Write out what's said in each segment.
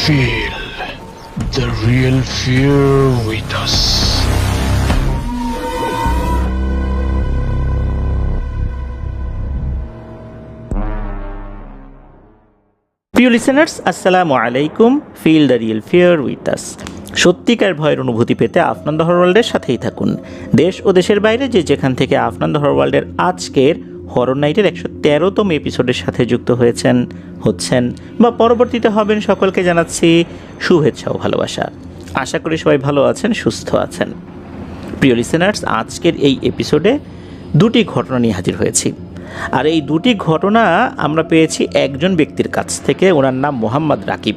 Feel the real fear with us. প্রিয় listeners, আসসালামু আলাইকুম। Feel the real fear with us. সত্যিকার ভয়ের অনুভূতি পেতে আফনান দ্য হরর ওয়ার্ল্ডের সাথেই থাকুন। দেশ ও দেশের বাইরে যে যেখান থেকে আফনান দ্য হরর ওয়ার্ল্ডের আজকের হরর নাইটের 113তম এপিসোডের সাথে যুক্ত হচ্ছেন বা পরবর্তীতে হবেন, সকলকে জানাচ্ছি শুভেচ্ছা ও ভালোবাসা। আশা করি সবাই ভালো আছেন, সুস্থ আছেন। প্রিয় লিসেনার্স, আজকের এই এপিসোডে দুটি ঘটনা নিয়ে হাজির হয়েছি। আর এই দুটি ঘটনা আমরা পেয়েছি একজন ব্যক্তির কাছ থেকে। ওনার নাম মোহাম্মদ রাকিব।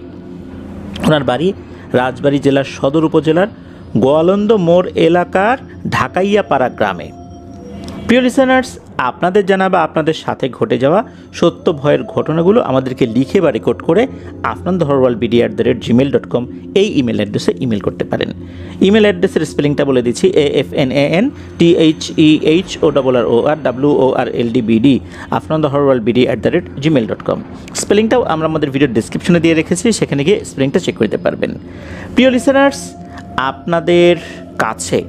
ওনার বাড়ি রাজবাড়ী জেলার সদর উপজেলার গোয়ালন্দ মোড় এলাকার ঢাকাইয়াপাড়া গ্রামে। প্রিয় লিসেনার্স, আপনাদের জানা বা আপনাদের সাথে ঘটে যাওয়া সত্য ভয়ের ঘটনাগুলো আমাদেরকে লিখে বা রেকর্ড করে afnanthehourworldbd@gmail.com এই ইমেল অ্যাড্রেসে ইমেল করতে পারেন। ইমেল অ্যাড্রেসের স্পেলিংটা বলে দিচ্ছি, AFNANTHEHORRWORLDBD afnanthehourworldbd@gmail.com। স্পেলিংটাও আমরা আমাদের ভিডিওর ডিসক্রিপশনে দিয়ে রেখেছি, সেখানে গিয়ে স্পেলিংটা চেক করতে পারবেন। প্রিয় লিসেনার্স, আপনাদের কাছে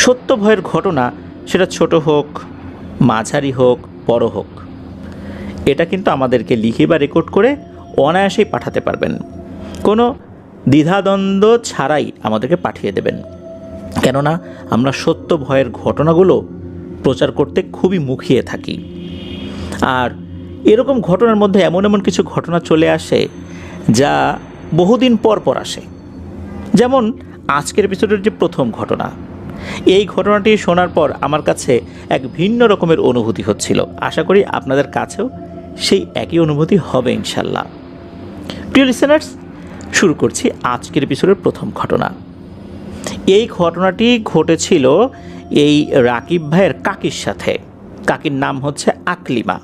সত্য ভয়ের ঘটনা, সেটা ছোট হোক, মাঝারি হোক, বড় হোক, এটা কিন্তু আমাদেরকে লিখে বা রেকর্ড করে অনায়াসেই পাঠাতে পারবেন। কোনো দ্বিধাদ্বন্দ্ব ছাড়াই আমাদেরকে পাঠিয়ে দেবেন, কেননা আমরা সত্য ভয়ের ঘটনাগুলো প্রচার করতে খুবই মুখিয়ে থাকি। আর এরকম ঘটনার মধ্যে এমন এমন কিছু ঘটনা চলে আসে যা বহুদিন পর পর আসে। যেমন আজকের এপিসোডের যে প্রথম ঘটনা, এই ঘটনাটি শোনার পর আমার কাছে এক ভিন্ন রকমের অনুভূতি হচ্ছিল। আশা করি আপনাদের কাছেও সেই একই অনুভূতি হবে ইনশাল্লাহ। প্রিয় লিসেনার্স, শুরু করছি আজকের এপিসোডের প্রথম ঘটনা। এই ঘটনাটি ঘটেছিল এই রাকিব ভাইয়ের কাকির সাথে। কাকির নাম হচ্ছে আকলিমা।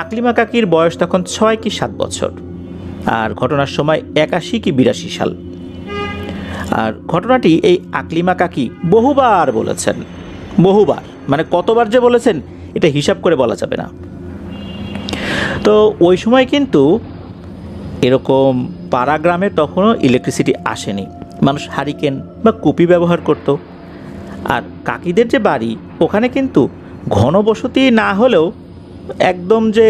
আকলিমা কাকির বয়স তখন 6 কি 7 বছর, আর ঘটনার সময় 81 কি 82 সাল। আর ঘটনাটি এই আকলিমা কাকি বহুবার বলেছেন, বহুবার, মানে কতবার যে বলেছেন এটা হিসাব করে বলা যাবে না। তো ওই সময় কিন্তু এরকম পাড়া গ্রামে তখনও ইলেকট্রিসিটি আসেনি, মানুষ হারিকেন বা কুপি ব্যবহার করত। আর কাকিদের যে বাড়ি, ওখানে কিন্তু ঘনবসতি না হলেও একদম যে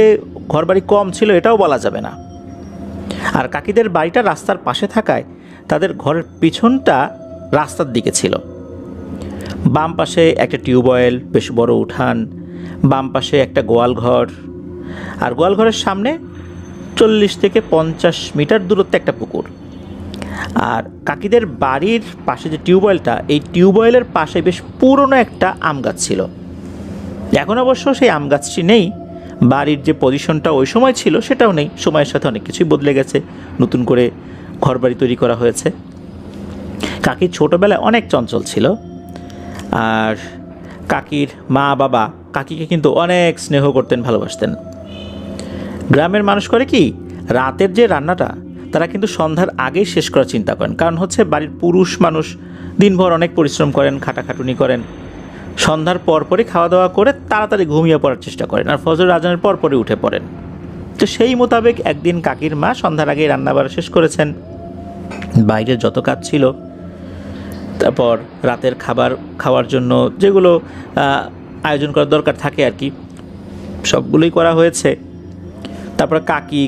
ঘরবাড়ি কম ছিল এটাও বলা যাবে না। আর কাকিদের বাড়িটা রাস্তার পাশে থাকায় তাদের ঘরের পিছনটা রাস্তার দিকে ছিল। বাম পাশে একটা টিউবওয়েল, বেশ বড় উঠান, বাম পাশে একটা গোয়াল ঘর, আর গোয়াল ঘরের সামনে 40 থেকে 50 মিটার দূরত্বে একটা পুকুর। আর কাকিদের বাড়ির পাশে যে টিউবওয়েলটা, এই টিউবওয়েলের পাশে বেশ পুরনো একটা আম গাছ ছিল। এখন অবশ্য সেই আম গাছটি নেই। বাড়ির যে পজিশনটা ওই সময় ছিল সেটাও নেই। সময়ের সাথে অনেক কিছুই বদলে গেছে, নতুন করে ঘরবাড়ি তৈরি করা হয়েছে। কাকির ছোটোবেলায় অনেক চঞ্চল ছিল। আর কাকির মা বাবা কাকিকে কিন্তু অনেক স্নেহ করতেন, ভালোবাসতেন। গ্রামের মানুষ করে কি, রাতের যে রান্নাটা তারা কিন্তু সন্ধ্যার আগেই শেষ করার চিন্তা করেন। কারণ হচ্ছে বাড়ির পুরুষ মানুষ দিনভর অনেক পরিশ্রম করেন, খাটাখাটুনি করেন। সন্ধ্যার পরপরই খাওয়া দাওয়া করে তাড়াতাড়ি ঘুমিয়ে পড়ার চেষ্টা করেন, আর ফজর আজানের পরপরই উঠে পড়েন। তো সেই মোতাবেক একদিন কাকির মা সন্ধ্যার আগেই রান্নাবাড়া শেষ করেছেন। বাইরের যত কাজ ছিল, তারপর রাতের খাবার খাওয়ার জন্য যেগুলো আয়োজন করার দরকার থাকে আর কি, সবগুলোই করা হয়েছে। তারপর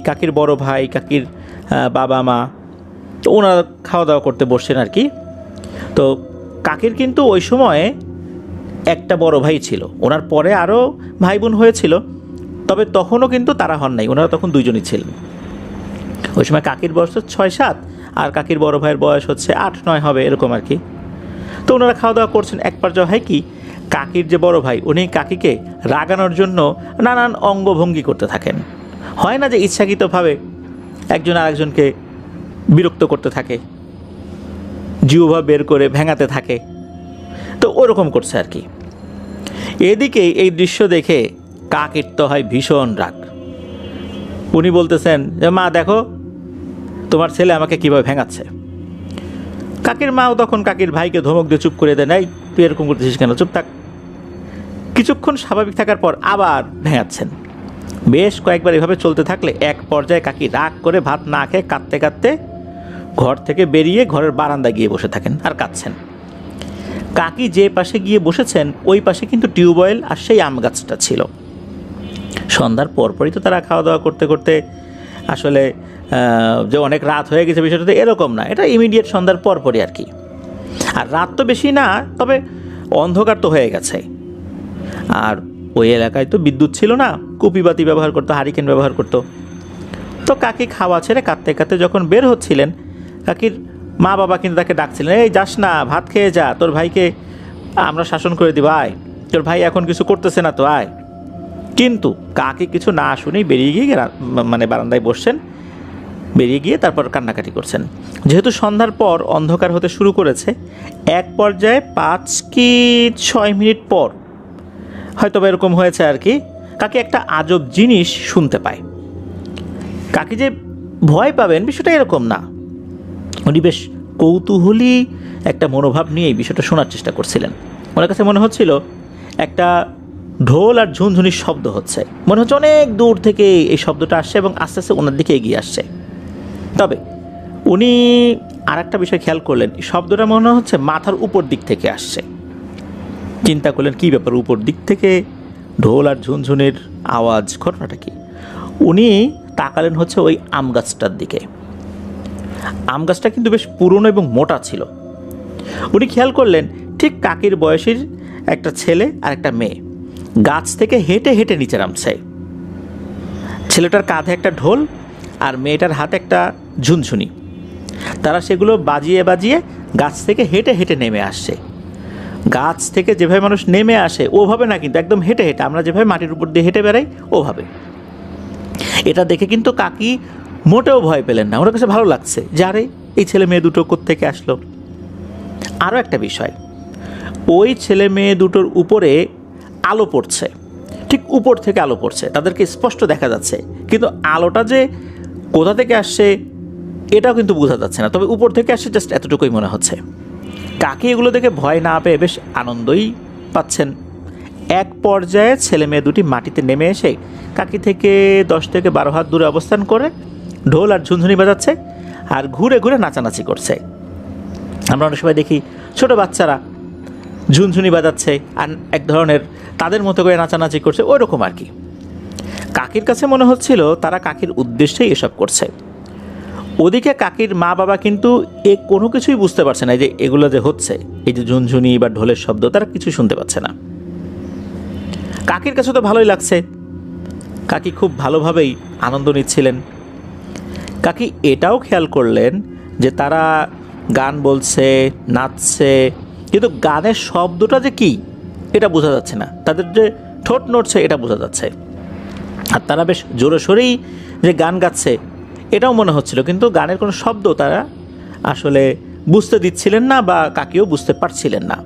কাকির বড় ভাই, কাকির বাবা মা, তো ওনারা খাওয়া দাওয়া করতে বসছেন আর কি। তো কাকির কিন্তু ওই সময়ে একটা বড় ভাই ছিল, ওনার পরে আরও ভাই বোন হয়েছিল, তবে তখনও কিন্তু তারা হন নাই, ওনারা তখন দুইজনই ছিলেন। ওই সময় কাকির বয়স 6-7, আর কাকির বড় ভাইয়ের বয়স হচ্ছে 8-9 হবে, এরকম আর কি। তো ওনারা খাওয়া দাওয়া করছেন। এক পর্যায়ে হয় কি, কাকির যে বড় ভাই, উনি কাকিকে রাগানোর জন্য নানান অঙ্গভঙ্গি করতে থাকেন। হয় না যে ইচ্ছাকৃতভাবে একজন আরেকজনকে বিরক্ত করতে থাকে, জিহ্বা বের করে ভেঙাতে থাকে, তো ওরকম করছে আর কি। এদিকে এই দৃশ্য দেখে কাকির তো হয় ভীষণ রাগ। উনি বলতেছেন যে, মা দেখো তোমার ছেলে আমাকে কীভাবে ভেঙাচ্ছে। কাকির মাও তখন কাকির ভাইকে ধমক দিয়ে চুপ করে দেন, এই তুই এরকম করতেছিস কেন, চুপ থাক। কিছুক্ষণ স্বাভাবিক থাকার পর আবার ভেঙাচ্ছেন। বেশ কয়েকবার এভাবে চলতে থাকলে এক পর্যায়ে কাকি রাগ করে ভাত না খেয়ে কাঁদতে কাঁদতে ঘর থেকে বেরিয়ে ঘরের বারান্দায় গিয়ে বসে থাকেন আর কাঁদছেন। কাকি যে পাশে গিয়ে বসেছেন ওই পাশে কিন্তু টিউবওয়েল আর সেই আম গাছটা ছিল। সন্ধ্যার পরপরই তো তারা খাওয়া দাওয়া করতে করতে আসলে যে অনেক রাত হয়ে গেছে বিষয়টা তো এরকম না, এটা ইমিডিয়েট সন্ধ্যার পরপরই আর কি। আর রাত তো বেশি না, তবে অন্ধকার তো হয়ে গেছে। আর ওই এলাকায় তো বিদ্যুৎ ছিল না, কুপিবাতি ব্যবহার করতো, হারিকেন ব্যবহার করতো। তো কাকি খাওয়া ছেড়ে কাঁদতে কাঁদতে যখন বের হচ্ছিলেন, কাকির মা বাবা কিন্তু তাকে ডাকছিলেন, এই যাস না, ভাত খেয়ে যা, তোর ভাইকে আমরা শাসন করে দিব, আয়, তোর ভাই এখন কিছু করতেছে না তো, আয়। কিন্তু কাকি কিছু না শুনেই বেরিয়ে গিয়ে মানে বারান্দায় বসছেন, বেরিয়ে গিয়ে তারপর কান্নাকাটি করছেন। যেহেতু সন্ধ্যার পর অন্ধকার হতে শুরু করেছে, এক পর্যায়ে 5 কি 6 মিনিট পর হয়তো বা এরকম হয়েছে আর কি, কাকি একটা আজব জিনিস শুনতে পায়। কাকি যে ভয় পাবেন বিষয়টা এরকম না, উনি বেশ কৌতূহলী একটা মনোভাব নিয়ে এই বিষয়টা শোনার চেষ্টা করছিলেন। ওনার কাছে মনে হচ্ছিল একটা ঢোল আর ঝুনঝুনির শব্দ হচ্ছে, মনে হচ্ছে অনেক দূর থেকে এই শব্দটা আসছে এবং আস্তে আস্তে ওনার দিকে এগিয়ে আসছে। তবে উনি আর একটা বিষয় খেয়াল করলেন, শব্দটা মনে হচ্ছে মাথার উপর দিক থেকে আসছে। চিন্তা করলেন কী ব্যাপার, উপর দিক থেকে ঢোল আর ঝুনঝুনির আওয়াজ, ঘটনাটা কি? উনি তাকালেন হচ্ছে ওই আম গাছটার দিকে। আম গাছটা কিন্তু বেশ পুরনো এবং মোটা ছিল। উনি খেয়াল করলেন ঠিক কাকির বয়সীর একটা ছেলে আর একটা মেয়ে গাছ থেকে হেঁটে হেঁটে নিচে নামছে। ছেলেটার কাঁধে একটা ঢোল আর মেয়েটার হাতে একটা ঝুনঝুনি। তারা সেগুলো বাজিয়ে বাজিয়ে গাছ থেকে হেঁটে হেঁটে নেমে আসছে। গাছ থেকে যেভাবে মানুষ নেমে আসে ওভাবে না, কিন্তু একদম হেঁটে হেঁটে, আমরা যেভাবে মাটির উপর দিয়ে হেঁটে বেড়াই ওভাবে। এটা দেখে কিন্তু কাকি মোটেও ভয় পেলেন না, ওর কাছে ভালো লাগছে যে আরে এই ছেলে মেয়ে দুটো কোত্থেকে আসলো। আরও একটা বিষয়, ওই ছেলে মেয়ে দুটোর উপরে আলো পড়ছে, ঠিক উপর থেকে আলো পড়ছে, তাদেরকে স্পষ্ট দেখা যাচ্ছে, কিন্তু আলোটা যে কোথা থেকে আসছে এটাও কিন্তু বোঝা যাচ্ছে না, তবে উপর থেকে আসছে জাস্ট এতটুকুই মনে হচ্ছে। কাকি এগুলো দেখে ভয় না পেয়ে বেশ আনন্দই পাচ্ছেন। এক পর্যায়ে ছেলে মেয়ে দুটি মাটিতে নেমে এসে কাকি থেকে 10 থেকে 12 হাত দূরে অবস্থান করে ঢোল আর ঝুনঝুনি বাজাচ্ছে আর ঘুরে ঘুরে নাচানাচি করছে। আমরা অনেক সময় দেখি ছোট বাচ্চারা ঝুনঝুনি বাজাচ্ছে আর এক ধরনের তাদের মতো করে নাচানাচি করছে, ওই রকম আর কি। কাকির কাছে মনে হচ্ছিল তারা কাকির উদ্দেশ্যেই এসব করছে। ওদিকে কাকির মা বাবা কিন্তু কোনো কিছুই বুঝতে পারছে না, যে এগুলো যে হচ্ছে, এই যে ঝুনঝুনি বা ঢোলের শব্দ, তারা কিছু শুনতে পাচ্ছে না। কাকির কাছে তো ভালোই লাগছে, কাকি খুব ভালোভাবেই আনন্দ নিচ্ছিলেন। কাকি এটাও খেয়াল করলেন যে তারা গান বলছে, নাচছে, কিন্তু গানের শব্দটা যে কি এটা বোঝা যাচ্ছে না, তাদের যে ঠোঁট নড়ছে এটা বোঝা যাচ্ছে। আর তারা বেশ জোরে সোরেই যে গান গাচ্ছে এটাও মনে হচ্ছিল, কিন্তু গানের কোনো শব্দ তারা আসলে বুঝতে দিচ্ছিলেন না বা কাকিও বুঝতে পারছিলেন না।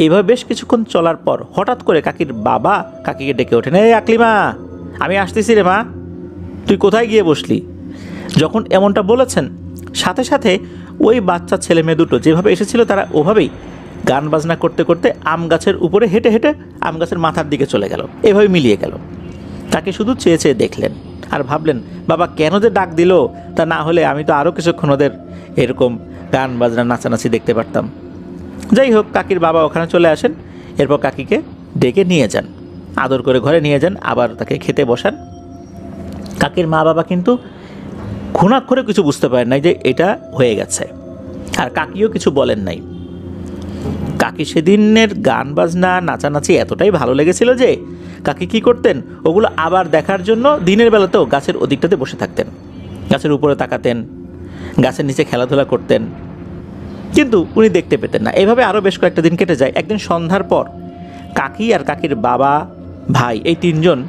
এইভাবে বেশ কিছুক্ষণ চলার পর হঠাৎ করে কাকির বাবা কাকিকে ডেকে ওঠেন, এই আকলিমা, আমি আসতেছি রে মা, তুই কোথায় গিয়ে বসলি? যখন এমনটা বলেছেন, সাথে সাথে ওই বাচ্চা ছেলে মেয়ে দুটো যেভাবে এসেছিল তারা ওভাবেই গান বাজনা করতে করতে আম গাছের উপরে হেঁটে হেঁটে আম গাছের মাথার দিকে চলে গেল, এভাবে মিলিয়ে গেল। তাকে শুধু চেয়ে চেয়ে দেখলেন আর ভাবলেন, বাবা কেন যে ডাক দিল, তা না হলে আমি তো আরও কিছুক্ষণ ওদের এরকম গান বাজনা নাচানাচি দেখতে পারতাম। যাই হোক, কাকির বাবা ওখানে চলে আসেন, এরপর কাকিকে ডেকে নিয়ে যান, আদর করে ঘরে নিয়ে যান, আবার তাকে খেতে বসান। কাকির মা বাবা কিন্তু ঘুণাক্ষরে কিছু বুঝতে পারেন নাই যে এটা হয়ে গেছে, আর কাকিও কিছু বলেন নাই। কাকি সেদিনের গান বাজনা নাচানাচি এতটাই ভালো লেগেছিল যে কাকি কী করতেন, ওগুলো আবার দেখার জন্য দিনের বেলাতেও গাছের ওদিকটাতে বসে থাকতেন, গাছের উপরে তাকাতেন, গাছের নিচে খেলাধুলা করতেন, কিন্তু উনি দেখতে পেতেন না। এভাবে আরও বেশ কয়েকটা দিন কেটে যায়। একদিন সন্ধ্যার পর কাকি আর কাকির বাবা ভাই এই তিনজন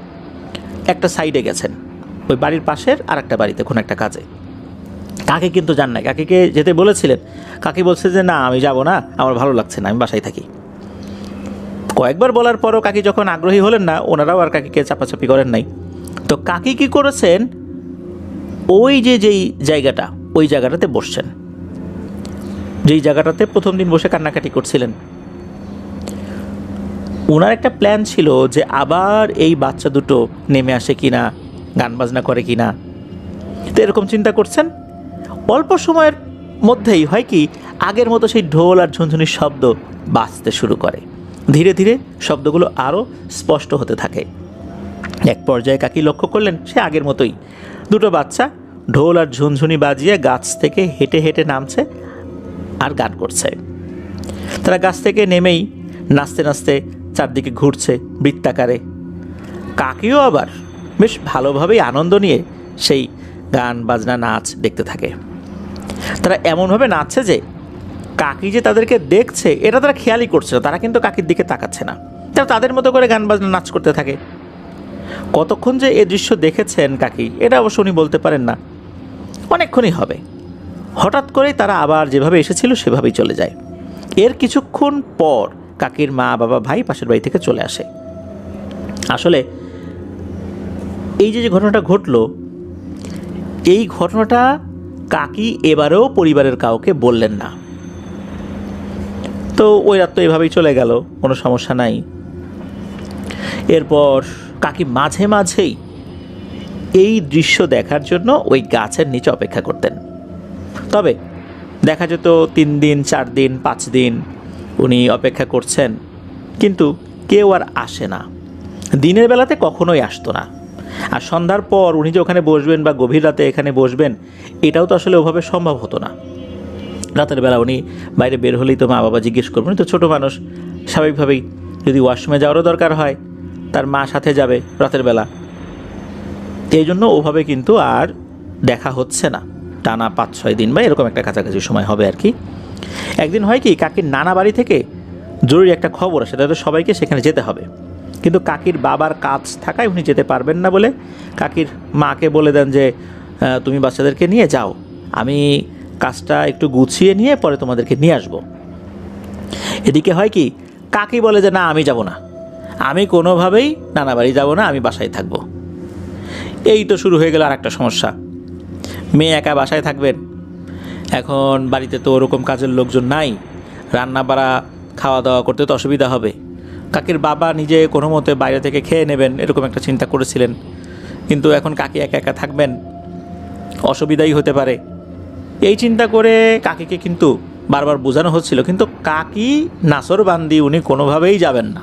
একটা সাইডে গেছেন, ওই বাড়ির পাশের আর একটা বাড়িতে কোনো একটা কাজে। কাকি কিন্তু যান না, কাকিকে যেতে বলেছিলেন, কাকি বলছে যে না আমি যাব না, আমার ভালো লাগছে না, আমি বাসায় থাকি। কয়েকবার বলার পরও কাকি যখন আগ্রহী হলেন না, ওনারাও আর কাকিকে চাপাচাপি করেন নাই। তো কাকি কী করেছেন, ওই যেই জায়গাটা, ওই জায়গাটাতে বসছেন, যেই জায়গাটাতে প্রথম দিন বসে কান্নাকাটি করছিলেন। ওনার একটা প্ল্যান ছিল যে আবার এই বাচ্চা দুটো নেমে আসে কিনা, গান বাজনা করে কিনা। তো এরকম চিন্তা করছেন। অল্প সময়ের মধ্যেই হয় কি, আগের মতো সেই ঢোল আর ঝুনঝুনির শব্দ বাজতে শুরু করে। ধীরে ধীরে শব্দগুলো আরও স্পষ্ট হতে থাকে। এক পর্যায়ে কাকি লক্ষ্য করলেন সে আগের মতোই দুটো বাচ্চা ঢোল আর ঝুনঝুনি বাজিয়ে গাছ থেকে হেঁটে হেঁটে নামছে আর গান করছে। তারা গাছ থেকে নেমেই নাচতে নাচতে চারদিকে ঘুরছে বৃত্তাকারে। কাকিও আবার বেশ ভালোভাবেই আনন্দ নিয়ে সেই গান বাজনা নাচ দেখতে থাকে। তারা এমনভাবে নাচছে যে কাকি যে তাদেরকে দেখছে এটা তারা খেয়ালই করছে না। তারা কিন্তু কাকির দিকে তাকাচ্ছে না, তারা তাদের মতো করে গান বাজনা নাচ করতে থাকে। কতক্ষণ যে এ দৃশ্য দেখেছেন কাকি, এটা অবশ্য উনি বলতে পারেন না, অনেকক্ষণই হবে। হঠাৎ করেই তারা আবার যেভাবে এসেছিল সেভাবেই চলে যায়। এর কিছুক্ষণ পর কাকির মা, বাবা, ভাই পাশের বাড়ি থেকে চলে আসে। আসলে এই যে ঘটনাটা ঘটলো, এই ঘটনাটা কাকি এবারেও পরিবারের কাউকে বললেন না। তো ওই রাত তো এভাবেই চলে গেল, কোনো সমস্যা নাই। এরপর কাকি মাঝে মাঝেই এই দৃশ্য দেখার জন্য ওই গাছের নিচে অপেক্ষা করতেন। তবে দেখা যেত 3 দিন, 4 দিন, 5 দিন উনি অপেক্ষা করছেন, কিন্তু কেউ আর আসে না। দিনের বেলাতে কখনোই আসতো না। আর সন্ধ্যার পর উনি যে ওখানে বসবেন বা গভীর রাতে এখানে বসবেন, এটাও তো আসলে ওভাবে সম্ভব হতো না। রাতের বেলা উনি বাইরে বের হলেই তো মা বাবা জিজ্ঞেস করবেন, তো ছোটো মানুষ স্বাভাবিকভাবেই যদি ওয়াশরুমে যাওয়ারও দরকার হয় তার মা সাথে যাবে রাতের বেলা। এই জন্য ওভাবে কিন্তু আর দেখা হচ্ছে না টানা 5-6 দিন বা এরকম একটা কাছাকাছি সময় হবে আর কি। একদিন হয় কি, কাকির নানা বাড়ি থেকে জরুরি একটা খবর আসে, তাদের সবাইকে সেখানে যেতে হবে। কিন্তু কাকির বাবার কাজ থাকায় উনি যেতে পারবেন না বলে কাকির মাকে বলে দেন যে তুমি বাচ্চাদেরকে নিয়ে যাও, আমি কাজটা একটু গুছিয়ে নিয়ে পরে তোমাদেরকে নিয়ে আসবো। এদিকে হয় কি, কাকি বলে যে না, আমি যাব না, আমি কোনোভাবেই নানা বাড়ি যাব না, আমি বাসায় থাকবো। এই তো শুরু হয়ে গেল আর একটা সমস্যা। মেয়ে একা বাসায় থাকবেন, এখন বাড়িতে তো ওরকম কাজের লোকজন নাই, রান্না বাড়া খাওয়া দাওয়া করতে তো অসুবিধা হবে। কাকির বাবা নিজে কোনো মতে বাইরে থেকে খেয়ে নেবেন এরকম একটা চিন্তা করেছিলেন, কিন্তু এখন কাকি একা একা থাকবেন, অসুবিধাই হতে পারে। এই চিন্তা করে কাকিকে কিন্তু বারবার বোঝানো হচ্ছিল, কিন্তু কাকি নাসরবান্দি, উনি কোনোভাবেই যাবেন না।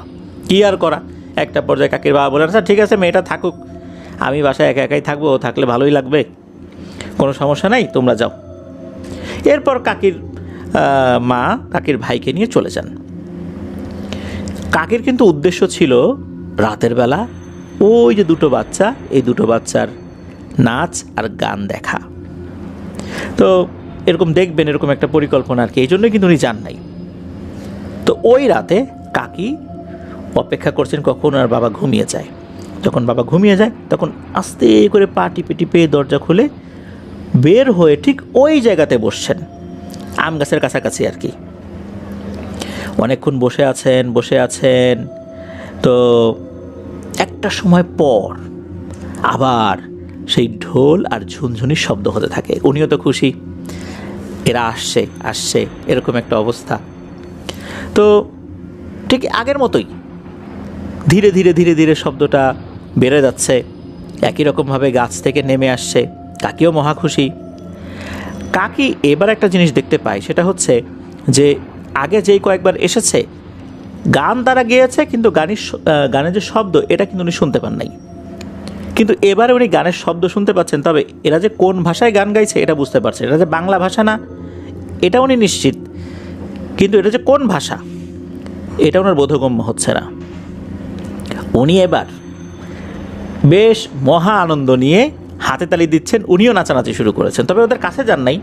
কী আর করা, একটা পর্যায়ে কাকির বাবা বলেন, আচ্ছা ঠিক আছে মেয়েটা থাকুক, আমি বাসায় একা একাই থাকবো, থাকলে ভালোই লাগবে, কোনো সমস্যা নাই, তোমরা যাও। এরপর কাকির মা কাকির ভাইকে নিয়ে চলে যান। কাকির কিন্তু উদ্দেশ্য ছিল রাতের বেলা ওই যে দুটো বাচ্চা, এই দুটো বাচ্চার নাচ আর গান দেখা। তো এরকম দেখবেন, এরকম একটা পরিকল্পনা আর কি, এই জন্যই কিন্তু উনি যান নাই। তো ওই রাতে কাকি অপেক্ষা করছেন কখন আর বাবা ঘুমিয়ে যায়। যখন বাবা ঘুমিয়ে যায় তখন আস্তে করে পা টিপে টিপে দরজা খুলে বের হয়ে ঠিক ওই জায়গাতে বসছেন, আম গাছের কাছাকাছি আর কি। অনেকক্ষণ বসে আছেন। তো একটা সময় পর আবার সেই ঢোল আর ঝুনঝুনির শব্দ হতে থাকে। উনিও তো খুশি, এরা আসছে এরকম একটা অবস্থা। তো ঠিক আগের মতোই ধীরে ধীরে ধীরে ধীরে শব্দটা বেড়ে যাচ্ছে, একই রকমভাবে গাছ থেকে নেমে আসছে। কাকিও মহা খুশি। কাকি এবার একটা জিনিস দেখতে পায়, সেটা হচ্ছে যে আগে যেই কয়েকবার এসেছে গান তারা গেয়েছে, কিন্তু গানের যে শব্দ এটা কিন্তু উনি শুনতে পান নাই। কিন্তু এবারে উনি গানের শব্দ শুনতে পাচ্ছেন, তবে এরা যে কোন ভাষায় গান গাইছে এটা বুঝতে পারছেন। এটা যে বাংলা ভাষা না এটা উনি নিশ্চিত, কিন্তু এটা যে কোন ভাষা এটা ওনার বোধগম্য হচ্ছে না। উনি এবার বেশ মহা আনন্দ নিয়ে হাতে তালি দিচ্ছেন, উনিও নাচানাচি শুরু করেছেন। তবে ওদের কাছে যান নাই,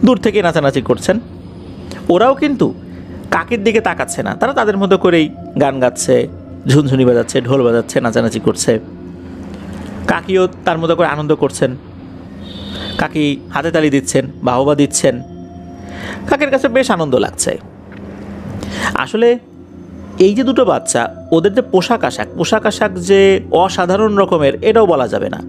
দূর থেকে নাচানাচি করছেন। ওরাও কিন্তু কাকির দিকে তাকাচ্ছে না, তারা তাদের মতো করেই গান গাচ্ছে, ঝুনঝুনি বাজাচ্ছে, ঢোল বাজাচ্ছে, নাচানাচি করছে। কাকিও তার মতো করে আনন্দ করছেন। কাকি হাতে তালি দিচ্ছেন, বাহবা দিচ্ছেন। কাকির কাছে বেশ আনন্দ লাগছে। আসলে এই যে দুটো বাচ্চা, ওদের যে পোশাক আশাক যে অসাধারণ রকমের এটাও বলা যাবে না।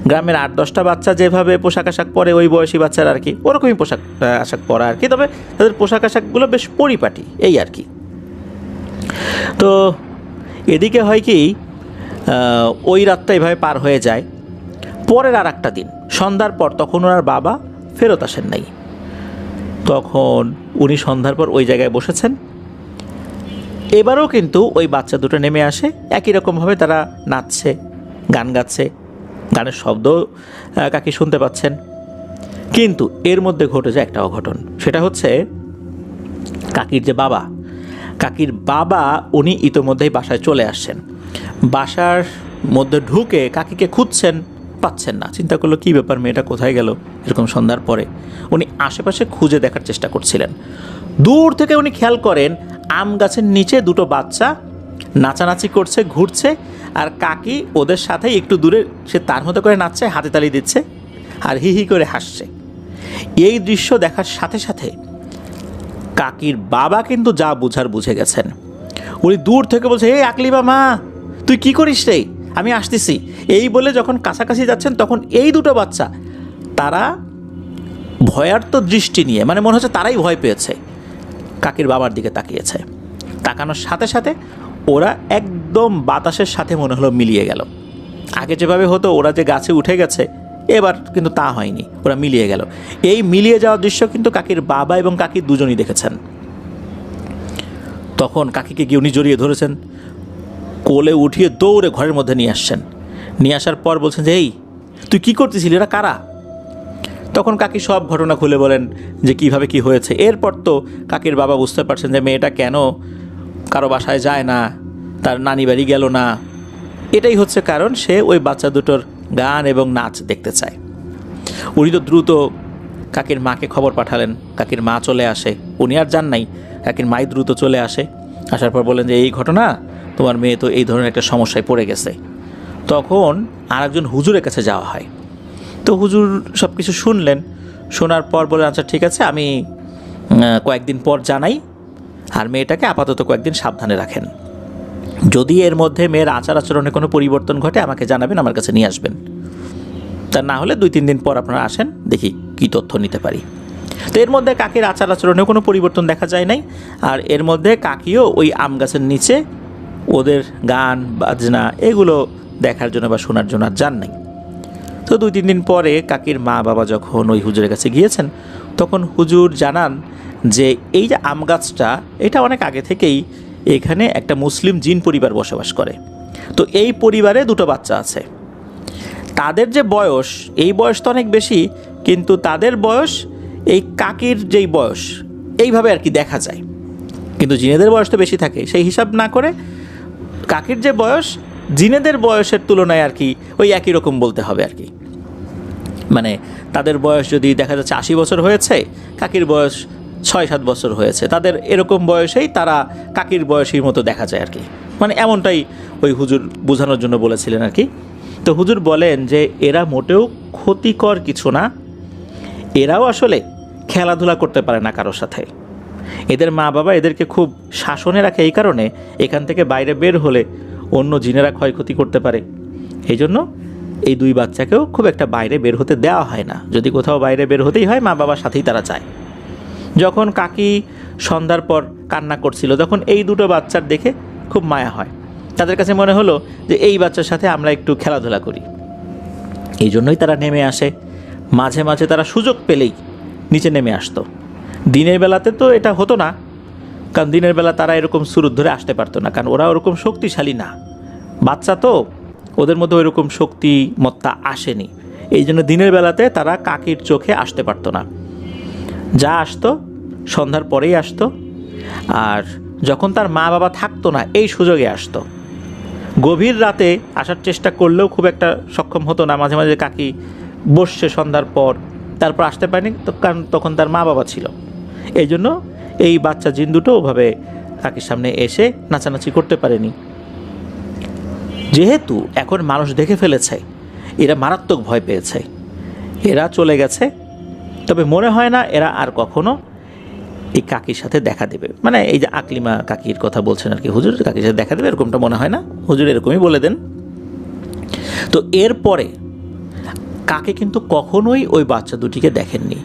গ্রামের 8-10টা বাচ্চা যেভাবে পোশাক আশাক পরে ওই বয়সী বাচ্চারা আর কি ওরকমই পোশাক আশাক পরা আর কি, তবে তাদের পোশাক আশাকগুলো বেশ পরিপাটি এই আর কি। তো এদিকে হয় কি ওই রাতটা এভাবে পার হয়ে যায়। পরের আর একটা দিন সন্ধ্যার পর তখন ওনার বাবা ফেরত আসেন নাই। তখন উনি সন্ধ্যার পর ওই জায়গায় বসেছেন। এবারও কিন্তু ওই বাচ্চা দুটো নেমে আসে, একই রকমভাবে তারা নাচছে, গান গাচ্ছে, গানের শব্দ কাকি শুনতে পাচ্ছেন। কিন্তু এর মধ্যে ঘটে যায় একটা অঘটন। সেটা হচ্ছে কাকির যে বাবা, কাকির বাবা উনি ইতোমধ্যেই বাসায় চলে আসছেন। বাসার মধ্যে ঢুকে কাকিকে খুঁজছেন, পাচ্ছেন না। চিন্তা করলো কী ব্যাপার, মেয়েটা কোথায় গেল এরকম সন্ধ্যার পরে। উনি আশেপাশে খুঁজে দেখার চেষ্টা করছিলেন। দূর থেকে উনি খেয়াল করেন আম গাছের নিচে দুটো বাচ্চা নাচানাচি করছে, ঘুরছে, আর কাকি ওদের সাথে একটু দূরে সে তার মতো করে নাচছে, হাতে তালি দিচ্ছে আর হি হি করে হাসছে। এই দৃশ্য দেখার সাথে সাথে কাকির বাবা কিন্তু যা বুঝার বুঝে গেছেন। উনি দূর থেকে বলছে, এই আকলিবা মা, তুই কি করিস রে, আমি আসতেছি। এই বলে যখন কাছাকাছি যাচ্ছেন তখন এই দুটো বাচ্চা তারা ভয়ার্ত দৃষ্টি নিয়ে, মানে মনে হচ্ছে তারাই ভয় পেয়েছে, কাকির বাবার দিকে তাকিয়েছে। তাকানোর সাথে সাথে ওরা একদম বাতাসের সাথে মনে হলো মিলিয়ে গেল। আগে যেভাবে হতো ওরা যে গাছে উঠে গেছে, এবার কিন্তু তা হয়নি, ওরা মিলিয়ে গেল। এই মিলিয়ে যাওয়ার দৃশ্য কিন্তু কাকির বাবা এবং কাকি দুজনই দেখেছেন। তখন কাকিকে গিয়ে উনি জড়িয়ে ধরেছেন, কোলে উঠিয়ে দৌড়ে ঘরের মধ্যে নিয়ে আসছেন। নিয়ে আসার পর বলছেন যে, এই তুই কী করতেছিলি, এরা কারা? তখন কাকি সব ঘটনা খুলে বলেন যে কিভাবে কি হয়েছে। এরপর তো কাকির বাবা বুঝতে পারছেন যে মেয়েটা কেন কারো বাসায় যায় না, তার নানি বাড়ি গেল না। এটাই হচ্ছে কারণ, সে ওই বাচ্চা দুটোর গান এবং নাচ দেখতে চায়। উনি তো দ্রুত কাকির মাকে খবর পাঠালেন। কাকির মা চলে আসে, উনি আর যান নাই, কাকির মাই দ্রুত চলে আসে। আসার পর বলেন যে এই ঘটনা, তোমার মেয়ে তো এই ধরনের একটা সমস্যায় পড়ে গেছে। তখন আর একজন হুজুরের কাছে যাওয়া হয়। তো হুজুর সব কিছু শুনলেন, শোনার পর বলেন আচ্ছা ঠিক আছে, আমি কয়েকদিন পর জানাই, আর মেয়েটাকে আপাতত কয়েকদিন সাবধানে রাখেন। যদি এর মধ্যে মেয়ের আচার আচরণে কোনো পরিবর্তন ঘটে আমাকে জানাবেন, আমার কাছে নিয়ে আসবেন। তা না হলে 2-3 দিন পর আপনারা আসেন, দেখি কী তথ্য নিতে পারি। তো এর মধ্যে কাকির আচার আচরণেও কোনো পরিবর্তন দেখা যায় নাই। আর এর মধ্যে কাকিও ওই আম গাছের নিচে ওদের গান বাজনা এগুলো দেখার জন্য বা শোনার জন্য আর যান নাই। তো 2-3 দিন পরে কাকির মা বাবা যখন ওই হুজুরের কাছে গিয়েছেন, তখন হুজুর জানান যে এই যে আম গাছটা, এটা অনেক আগে থেকেই এখানে একটা মুসলিম জিন পরিবার বসবাস করে। তো এই পরিবারে দুটো বাচ্চা আছে। তাদের যে বয়স, এই বয়স তো অনেক বেশি, কিন্তু তাদের বয়স এই কাকির যেই বয়স এইভাবে আর কি দেখা যায়। কিন্তু জিনেদের বয়স তো বেশি থাকে, সেই হিসাব না করে কাকির যে বয়স জিনেদের বয়সের তুলনায় আর কি ওই একই রকম বলতে হবে আর কি। মানে তাদের বয়স যদি দেখা যাচ্ছে 80 বছর হয়েছে, কাকির বয়স 6-7 বছর হয়েছে, তাদের এরকম বয়সেই তারা কাকির বয়সীর মতো দেখা যায় আর কি। মানে এমনটাই ওই হুজুর বোঝানোর জন্য বলেছিলেন আর কি। তো হুজুর বলেন যে এরা মোটেও ক্ষতিকর কিছু না, এরাও আসলে খেলাধুলা করতে পারে না কারোর সাথে। এদের মা বাবা এদেরকে খুব শাসনে রাখে, এই কারণে এখান থেকে বাইরে বের হলে অন্য জিনেরা ক্ষয়ক্ষতি করতে পারে। এই জন্য এই 2 বাচ্চাকেও খুব একটা বাইরে বের হতে দেওয়া হয় না। যদি কোথাও বাইরে বের হতেই হয়, মা বাবার সাথেই তারা যায়। যখন কাকি সন্ধ্যার পর কান্না করছিল, তখন এই 2টো বাচ্চার দেখে খুব মায়া হয়। তাদের কাছে মনে হলো যে এই বাচ্চার সাথে আমরা একটু খেলাধুলা করি। এই জন্যই তারা নেমে আসে। মাঝে মাঝে তারা সুযোগ পেলেই নিচে নেমে আসতো। দিনের বেলাতে তো এটা হতো না, কারণ দিনের বেলা তারা এরকম সুরুত ধরে আসতে পারতো না, কারণ ওরা ওরকম শক্তিশালী না। বাচ্চা তো, ওদের মধ্যে ওইরকম শক্তিমত্তা আসেনি। এই জন্য দিনের বেলাতে তারা কাকির চোখে আসতে পারতো না। যা আসতো সন্ধ্যার পরেই আসতো, আর যখন তার মা বাবা থাকতো না এই সুযোগে আসতো। গভীর রাতে আসার চেষ্টা করলেও খুব একটা সক্ষম হতো না। মাঝে মাঝে কাকি বসছে সন্ধ্যার পর, তারপর আসতে পারেনি, তো কারণ তখন তার মা বাবা ছিল। এই জন্য এই বাচ্চা জিন দুটো ওভাবে কাকির সামনে এসে নাচানাচি করতে পারেনি। যেহেতু এখন মানুষ দেখে ফেলেছে, এরা মারাত্মক ভয় পেয়েছে, এরা চলে গেছে। তবে মনে হয় না এরা আর কখনো এই কাকির সাথে দেখা দেবে। মানে এই যে আকলিমা কাকির কথা বলছেন আর কি, হুজুর কাকির সাথে দেখা দেবে এরকমটা মনে হয় না। হুজুর এরকমই বলে দেন। তো এরপরে কাকি কিন্তু কখনোই ওই বাচ্চা দুটিকে দেখেননি।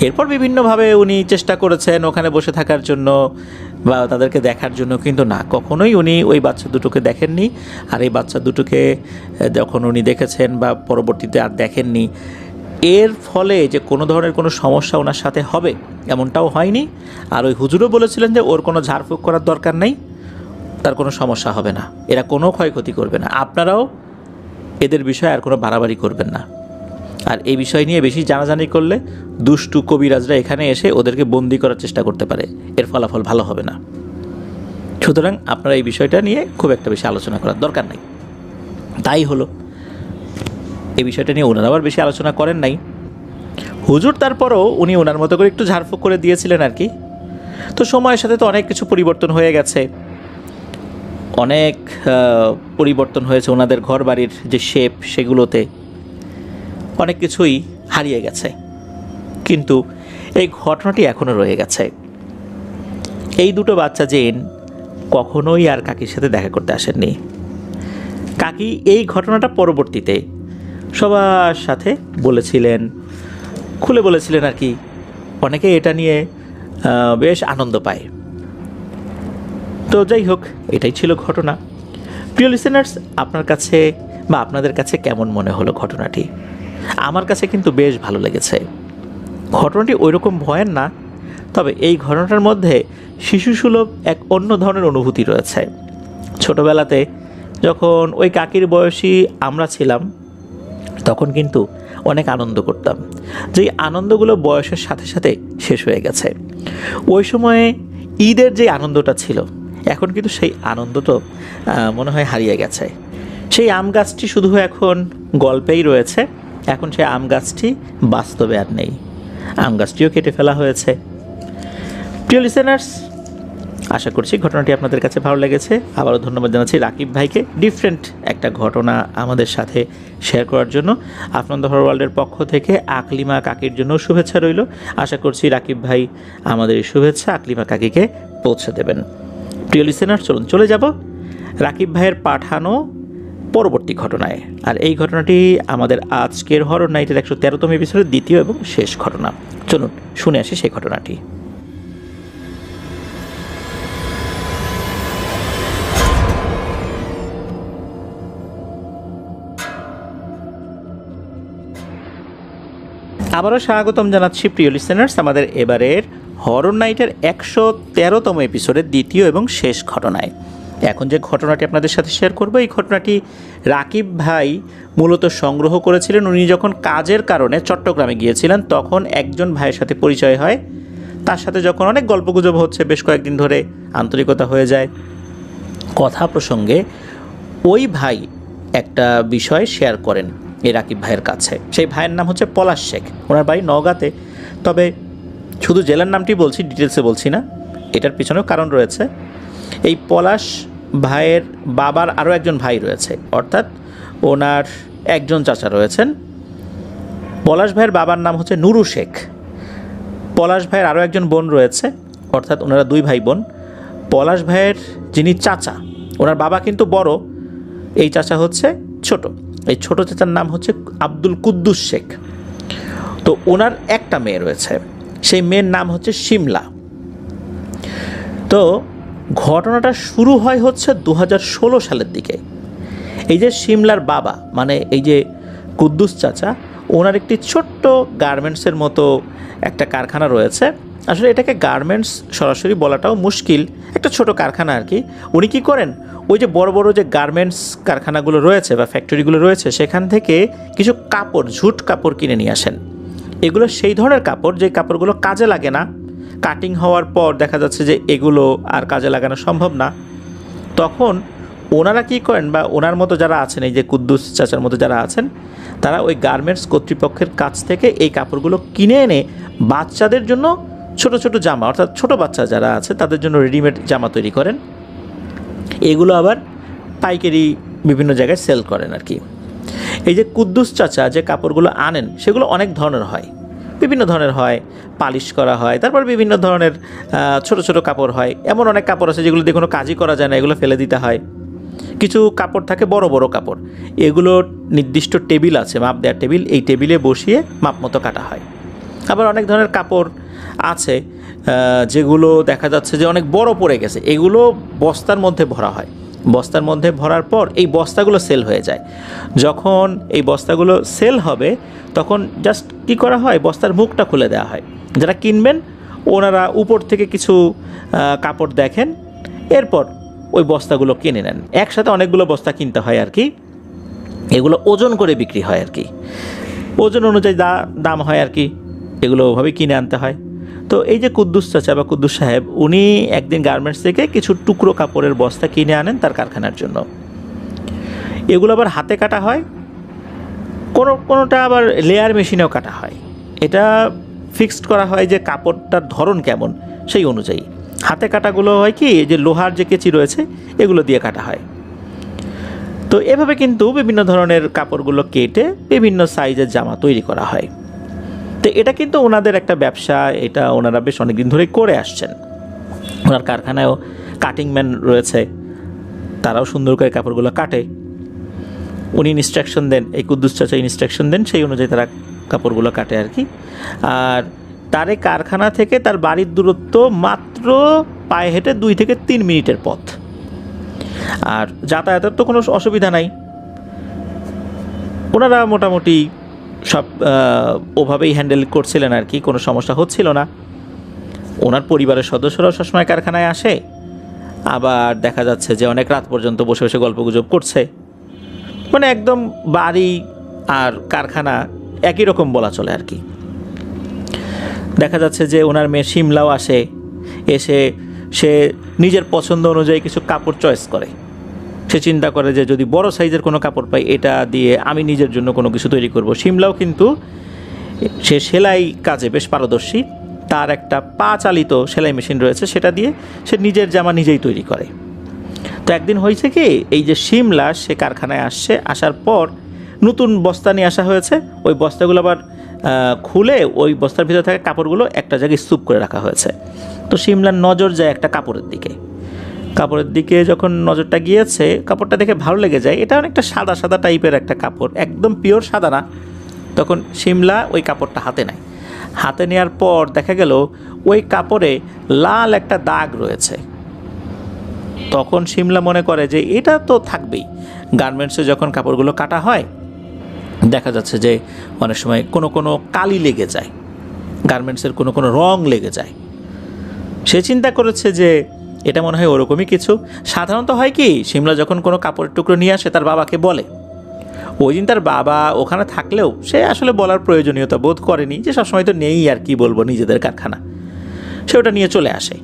এরপর বিভিন্নভাবে উনি চেষ্টা করেছেন ওখানে বসে থাকার জন্য, বা তাদেরকে দেখার জন্য কিন্তু না, কখনোই উনি ওই বাচ্চা দুটোকে দেখেননি। আর এই বাচ্চা দুটোকে যখন উনি দেখেছেন বা পরবর্তীতে আর দেখেননি, এর ফলে যে কোনো ধরনের কোনো সমস্যা ওনার সাথে হবে এমনটাও হয়নি। আর ওই হুজুরও বলেছিলেন যে ওর কোনো ঝাড়ফুঁক করার দরকার নেই, তার কোনো সমস্যা হবে না, এরা কোনো ক্ষয়ক্ষতি করবে না। আপনারাও এদের বিষয়ে আর কোনো বাড়াবাড়ি করবেন না। আর এই বিষয় নিয়ে বেশি জানাজানি করলে দুষ্টু কবিরাজরা এখানে এসে ওদেরকে বন্দি করার চেষ্টা করতে পারে, এর ফলাফল ভালো হবে না। সুতরাং আপনারা এই বিষয়টা নিয়ে খুব একটা বেশি আলোচনা করার দরকার নাই। তাই হলো, এই বিষয়টা নিয়ে ওনারা আবার বেশি আলোচনা করেন নাই। হুজুর তারপরও উনি ওনার মতো করে একটু ঝাড়ফুঁক করে দিয়েছিলেন আর কি। তো সময়ের সাথে তো অনেক কিছু পরিবর্তন হয়ে গেছে, অনেক পরিবর্তন হয়েছে ওনাদের ঘর বাড়ির যে শেপ, সেগুলোতে অনেক কিছুই হারিয়ে গেছে। কিন্তু এই ঘটনাটি এখনও রয়ে গেছে। এই দুটো বাচ্চা জিন কখনোই আর কাকির সাথে দেখা করতে আসেননি। কাকি এই ঘটনাটা পরবর্তীতে সবার সাথে বলেছিলেন, খুলে বলেছিলেন আর কি। অনেকে এটা নিয়ে বেশ আনন্দ পায়। তো যাই হোক, এটাই ছিল ঘটনা। প্রিয় লিসেনার্স, আপনার কাছে বা আপনাদের কাছে কেমন মনে হলো ঘটনাটি? আমার কাছে কিন্তু বেশ ভালো লেগেছে। ঘটনাটি ওইরকম ভয়ের না, তবে এই ঘটনাটার মধ্যে শিশুসুলভ এক অন্য ধরনের অনুভূতি রয়েছে। ছোটোবেলাতে যখন ওই কাকির বয়সী আমরা ছিলাম, তখন কিন্তু অনেক আনন্দ করতাম, যেই আনন্দগুলো বয়সের সাথে সাথে শেষ হয়ে গেছে। ওই সময়ে ঈদের যে আনন্দটা ছিল, এখন কিন্তু সেই আনন্দ তো মনে হয় হারিয়ে গেছে। সেই আম গাছটি শুধু এখন গল্পেই রয়েছে, এখন সেই আম গাছটি বাস্তবে আর নেই, আম গাছটিও কেটে ফেলা হয়েছে। প্রিয় লিসেনার্স, আশা করছি ঘটনাটি আপনাদের কাছে ভালো লেগেছে। আবারও ধন্যবাদ জানাচ্ছি রাকিব ভাইকে ডিফারেন্ট একটা ঘটনা আমাদের সাথে শেয়ার করার জন্য। আপনাদের হর ওয়ার্ল্ডের পক্ষ থেকে আকলিমা কাকির জন্য শুভেচ্ছা রইল। আশা করছি রাকিব ভাই আমাদের এই শুভেচ্ছা আকলিমা কাকিকে পৌঁছে দেবেন। প্রিয় লিসেনার, চলুন চলে যাব রাকিব ভাইয়ের পাঠানো পরবর্তী ঘটনায়। আর এই ঘটনাটি আমাদের আজকের হরর নাইটের 113তম এপিসোডের দ্বিতীয় এবং শেষ ঘটনা। চলুন শুনে আসি সেই ঘটনাটি। আবারও স্বাগতম জানাচ্ছি প্রিয় লিসেনার্স আমাদের এবারের হরর নাইটের 113তম এপিসোডের দ্বিতীয় এবং শেষ ঘটনায়। এখন যে ঘটনাটি আপনাদের সাথে শেয়ার করব, এই ঘটনাটি রাকিব ভাই মূলত সংগ্রহ করেছিলেন। উনি যখন কাজের কারণে চট্টগ্রামে গিয়েছিলেন, তখন একজন ভাইয়ের সাথে পরিচয় হয়। তার সাথে যখন অনেক গল্পগুজব হচ্ছে, বেশ কয়েকদিন ধরে আন্তরিকতা হয়ে যায়, কথা প্রসঙ্গে ওই ভাই একটা বিষয় শেয়ার করেন এই রাকিব ভাইয়ের কাছে। সেই ভাইয়ের নাম হচ্ছে পলাশ শেখ, ওনার বাড়ি নওগাঁতে। তবে শুধু জেলার নামটি বলছি, ডিটেলসে বলছি না, এটার পিছনেও কারণ রয়েছে। এই পলাশ ভাইয়ের বাবার আরও একজন ভাই রয়েছে, অর্থাৎ ওনার একজন চাচা রয়েছেন। পলাশ ভাইয়ের বাবার নাম হচ্ছে নুরু শেখ। পলাশ ভাইয়ের আরও একজন বোন রয়েছে, অর্থাৎ ওনারা দুই ভাই বোন। পলাশ ভাইয়ের যিনি চাচা, ওনার বাবা কিন্তু বড়, এই চাচা হচ্ছে ছোট। এই ছোট চাচার নাম হচ্ছে আব্দুল কুদ্দুস শেখ। তো ওনার একটা মেয়ে রয়েছে, সেই মেয়ের নাম হচ্ছে শিমলা। তো ঘটনাটা শুরু হয় হচ্ছে 2016 সালের দিকে। এই যে শিমলার বাবা, মানে এই যে কুদ্দুস চাচা, ওনার একটি ছোট্ট গার্মেন্টসের মতো একটা কারখানা রয়েছে। আসলে এটাকে গার্মেন্টস সরাসরি বলাটাও মুশকিল, একটা ছোট কারখানা আর কি। উনি কী করেন, ওই যে বড় বড় যে গার্মেন্টস কারখানাগুলো রয়েছে বা ফ্যাক্টরিগুলো রয়েছে, সেখান থেকে কিছু কাপড়, ঝুট কাপড় কিনে নিয়ে আসেন। এগুলো সেই ধরনের কাপড় যে কাপড়গুলো কাজে লাগে না, কাটিং হওয়ার পর দেখা যাচ্ছে যে এগুলো আর কাজে লাগানো সম্ভব না। তখন ওনারা কী করেন, বা ওনার মতো যারা আছেন, এই যে কুদ্দুস চাচার মতো যারা আছেন, তারা ওই গার্মেন্টস কর্তৃপক্ষের কাছ থেকে এই কাপড়গুলো কিনে এনে বাচ্চাদের জন্য ছোট ছোট জামা, অর্থাৎ ছোট বাচ্চা যারা আছে তাদের জন্য রেডিমেড জামা তৈরি করেন। এগুলো আবার পাইকারি বিভিন্ন জায়গায় সেল করেন আর কি। এই যে কুদ্দুস চাচা যে কাপড়গুলো আনেন, সেগুলো অনেক ধরনের হয়, বিভিন্ন ধরনের হয়, পালিশ করা হয়, তারপর বিভিন্ন ধরনের ছোট ছোট কাপড় হয়। এমন অনেক কাপড় আছে যেগুলো দিয়ে কোনো কাজই করা যায় না, এগুলো ফেলে দিতে হয়। কিছু কাপড় থাকে বড় বড় কাপড়, এগুলো নির্দিষ্ট টেবিল আছে, মাপ দেওয়ার টেবিল, এই টেবিলে বসিয়ে মাপ মতো কাটা হয়। আবার অনেক ধরনের কাপড় আছে যেগুলো দেখা যাচ্ছে যে অনেক বড় পড়ে গেছে, এগুলো বস্তার মধ্যে ভরা হয়। বস্তার মধ্যে ভরার পর এই বস্তাগুলো সেল হয়ে যায়। যখন এই বস্তাগুলো সেল হবে তখন জাস্ট কী করা হয়, বস্তার মুখটা খুলে দেওয়া হয়। যারা কিনবেন ওনারা উপর থেকে কিছু কাপড় দেখেন, এরপর ওই বস্তাগুলো কিনে নেন। একসাথে অনেকগুলো বস্তা কিনতে হয় আর কি, এগুলো ওজন করে বিক্রি হয় আর কি, ওজন অনুযায়ী দাম হয় আর কি, এগুলো ওভাবেই কিনে আনতে হয়। তো এই যে কুদ্দুস চাচা বা কুদ্দুস সাহেব, উনি একদিন গার্মেন্টস থেকে কিছু টুকরো কাপড়ের বস্তা কিনে আনেন তার কারখানার জন্য। এগুলো আবার হাতে কাটা হয়, কোনোটা আবার লেয়ার মেশিনেও কাটা হয়। এটা ফিক্সড করা হয় যে কাপড়টার ধরন কেমন সেই অনুযায়ী। হাতে কাটাগুলো হয় কি, যে লোহার যে কেচি রয়েছে এগুলো দিয়ে কাটা হয়। তো এভাবে কিন্তু বিভিন্ন ধরনের কাপড়গুলো কেটে বিভিন্ন সাইজের জামা তৈরি করা হয়। তো এটা কিন্তু ওনাদের একটা ব্যবসা, এটা ওনারা বেশ অনেক দিন ধরেই করে আসছেন। ওনার কারখানায়ও কাটিং ম্যান রয়েছে, তারাও সুন্দর করে কাপড়গুলো কাটে। উনি ইনস্ট্রাকশন দেন, এই কুদ্দুস চাচা ইনস্ট্রাকশন দেন, সেই অনুযায়ী তারা কাপড়গুলো কাটে আর কি। আর তার এই কারখানা থেকে তার বাড়ির দূরত্ব মাত্র পায়ে হেঁটে 2 থেকে 3 মিনিটের পথ। আর যাতায়াতের তো কোনো অসুবিধা নাই, ওনারা মোটামুটি সব ওভাবেই হ্যান্ডেল করছিলেন আর কি, কোনো সমস্যা হচ্ছিল না। ওনার পরিবারের সদস্যরাও সবসময় কারখানায় আসে, আবার দেখা যাচ্ছে যে অনেক রাত পর্যন্ত বসে বসে গল্পগুজব করছে। মানে একদম বাড়ি আর কারখানা একই রকম বলা চলে আর কি। দেখা যাচ্ছে যে ওনার মেয়ে শিমলাও আসে, এসে সে নিজের পছন্দ অনুযায়ী কিছু কাপড় চয়েস করে। সে চিন্তা করে যে যদি বড় সাইজের কোনো কাপড় পাই, এটা দিয়ে আমি নিজের জন্য কোনো কিছু তৈরি করব। শিমলাও কিন্তু সে সেলাই কাজে বেশ পারদর্শী, তার একটা পা চালিত সেলাই মেশিন রয়েছে, সেটা দিয়ে সে নিজের জামা নিজেই তৈরি করে। তো একদিন হয়েছে কি, এই যে শিমলা সে কারখানায় আসছে, আসার পর নতুন বস্তা নিয়ে আসা হয়েছে। ওই বস্তাগুলো আবার খুলে ওই বস্তার ভিতরে থাকা কাপড়গুলো একটা জায়গায় স্তূপ করে রাখা হয়েছে। তো শিমলার নজর যায় একটা কাপড়ের দিকে, যখন নজরটা গিয়েছে, কাপড়টা দেখে ভালো লেগে যায়, এটা অনেকটা সাদা সাদা টাইপের একটা কাপড়, একদম পিওর সাদা না। তখন শিমলা ওই কাপড়টা হাতে নেয়। হাতে নেওয়ার পর দেখা গেল ওই কাপড়ে লাল একটা দাগ রয়েছে। তখন শিমলা মনে করে যে এটা তো থাকবেই, গার্মেন্টসে যখন কাপড়গুলো কাটা হয় দেখা যাচ্ছে যে অনেক সময় কোনো কালি লেগে যায়, গার্মেন্টসের কোনো রং লেগে যায়। সে চিন্তা করেছে যে এটা মনে হয় ওরকমই কিছু। সাধারণত হয় কি, শিমলা যখন কোনো কাপড়ের টুকরো নিয়ে আসে তার বাবাকে বলে। ওই দিন তার বাবা ওখানে থাকলেও সে আসলে বলার প্রয়োজনীয়তা বোধ করেনি, যে সবসময় তো নেই আর কি বলবো, নিজেদের কারখানা। সে ওটা নিয়ে চলে আসে,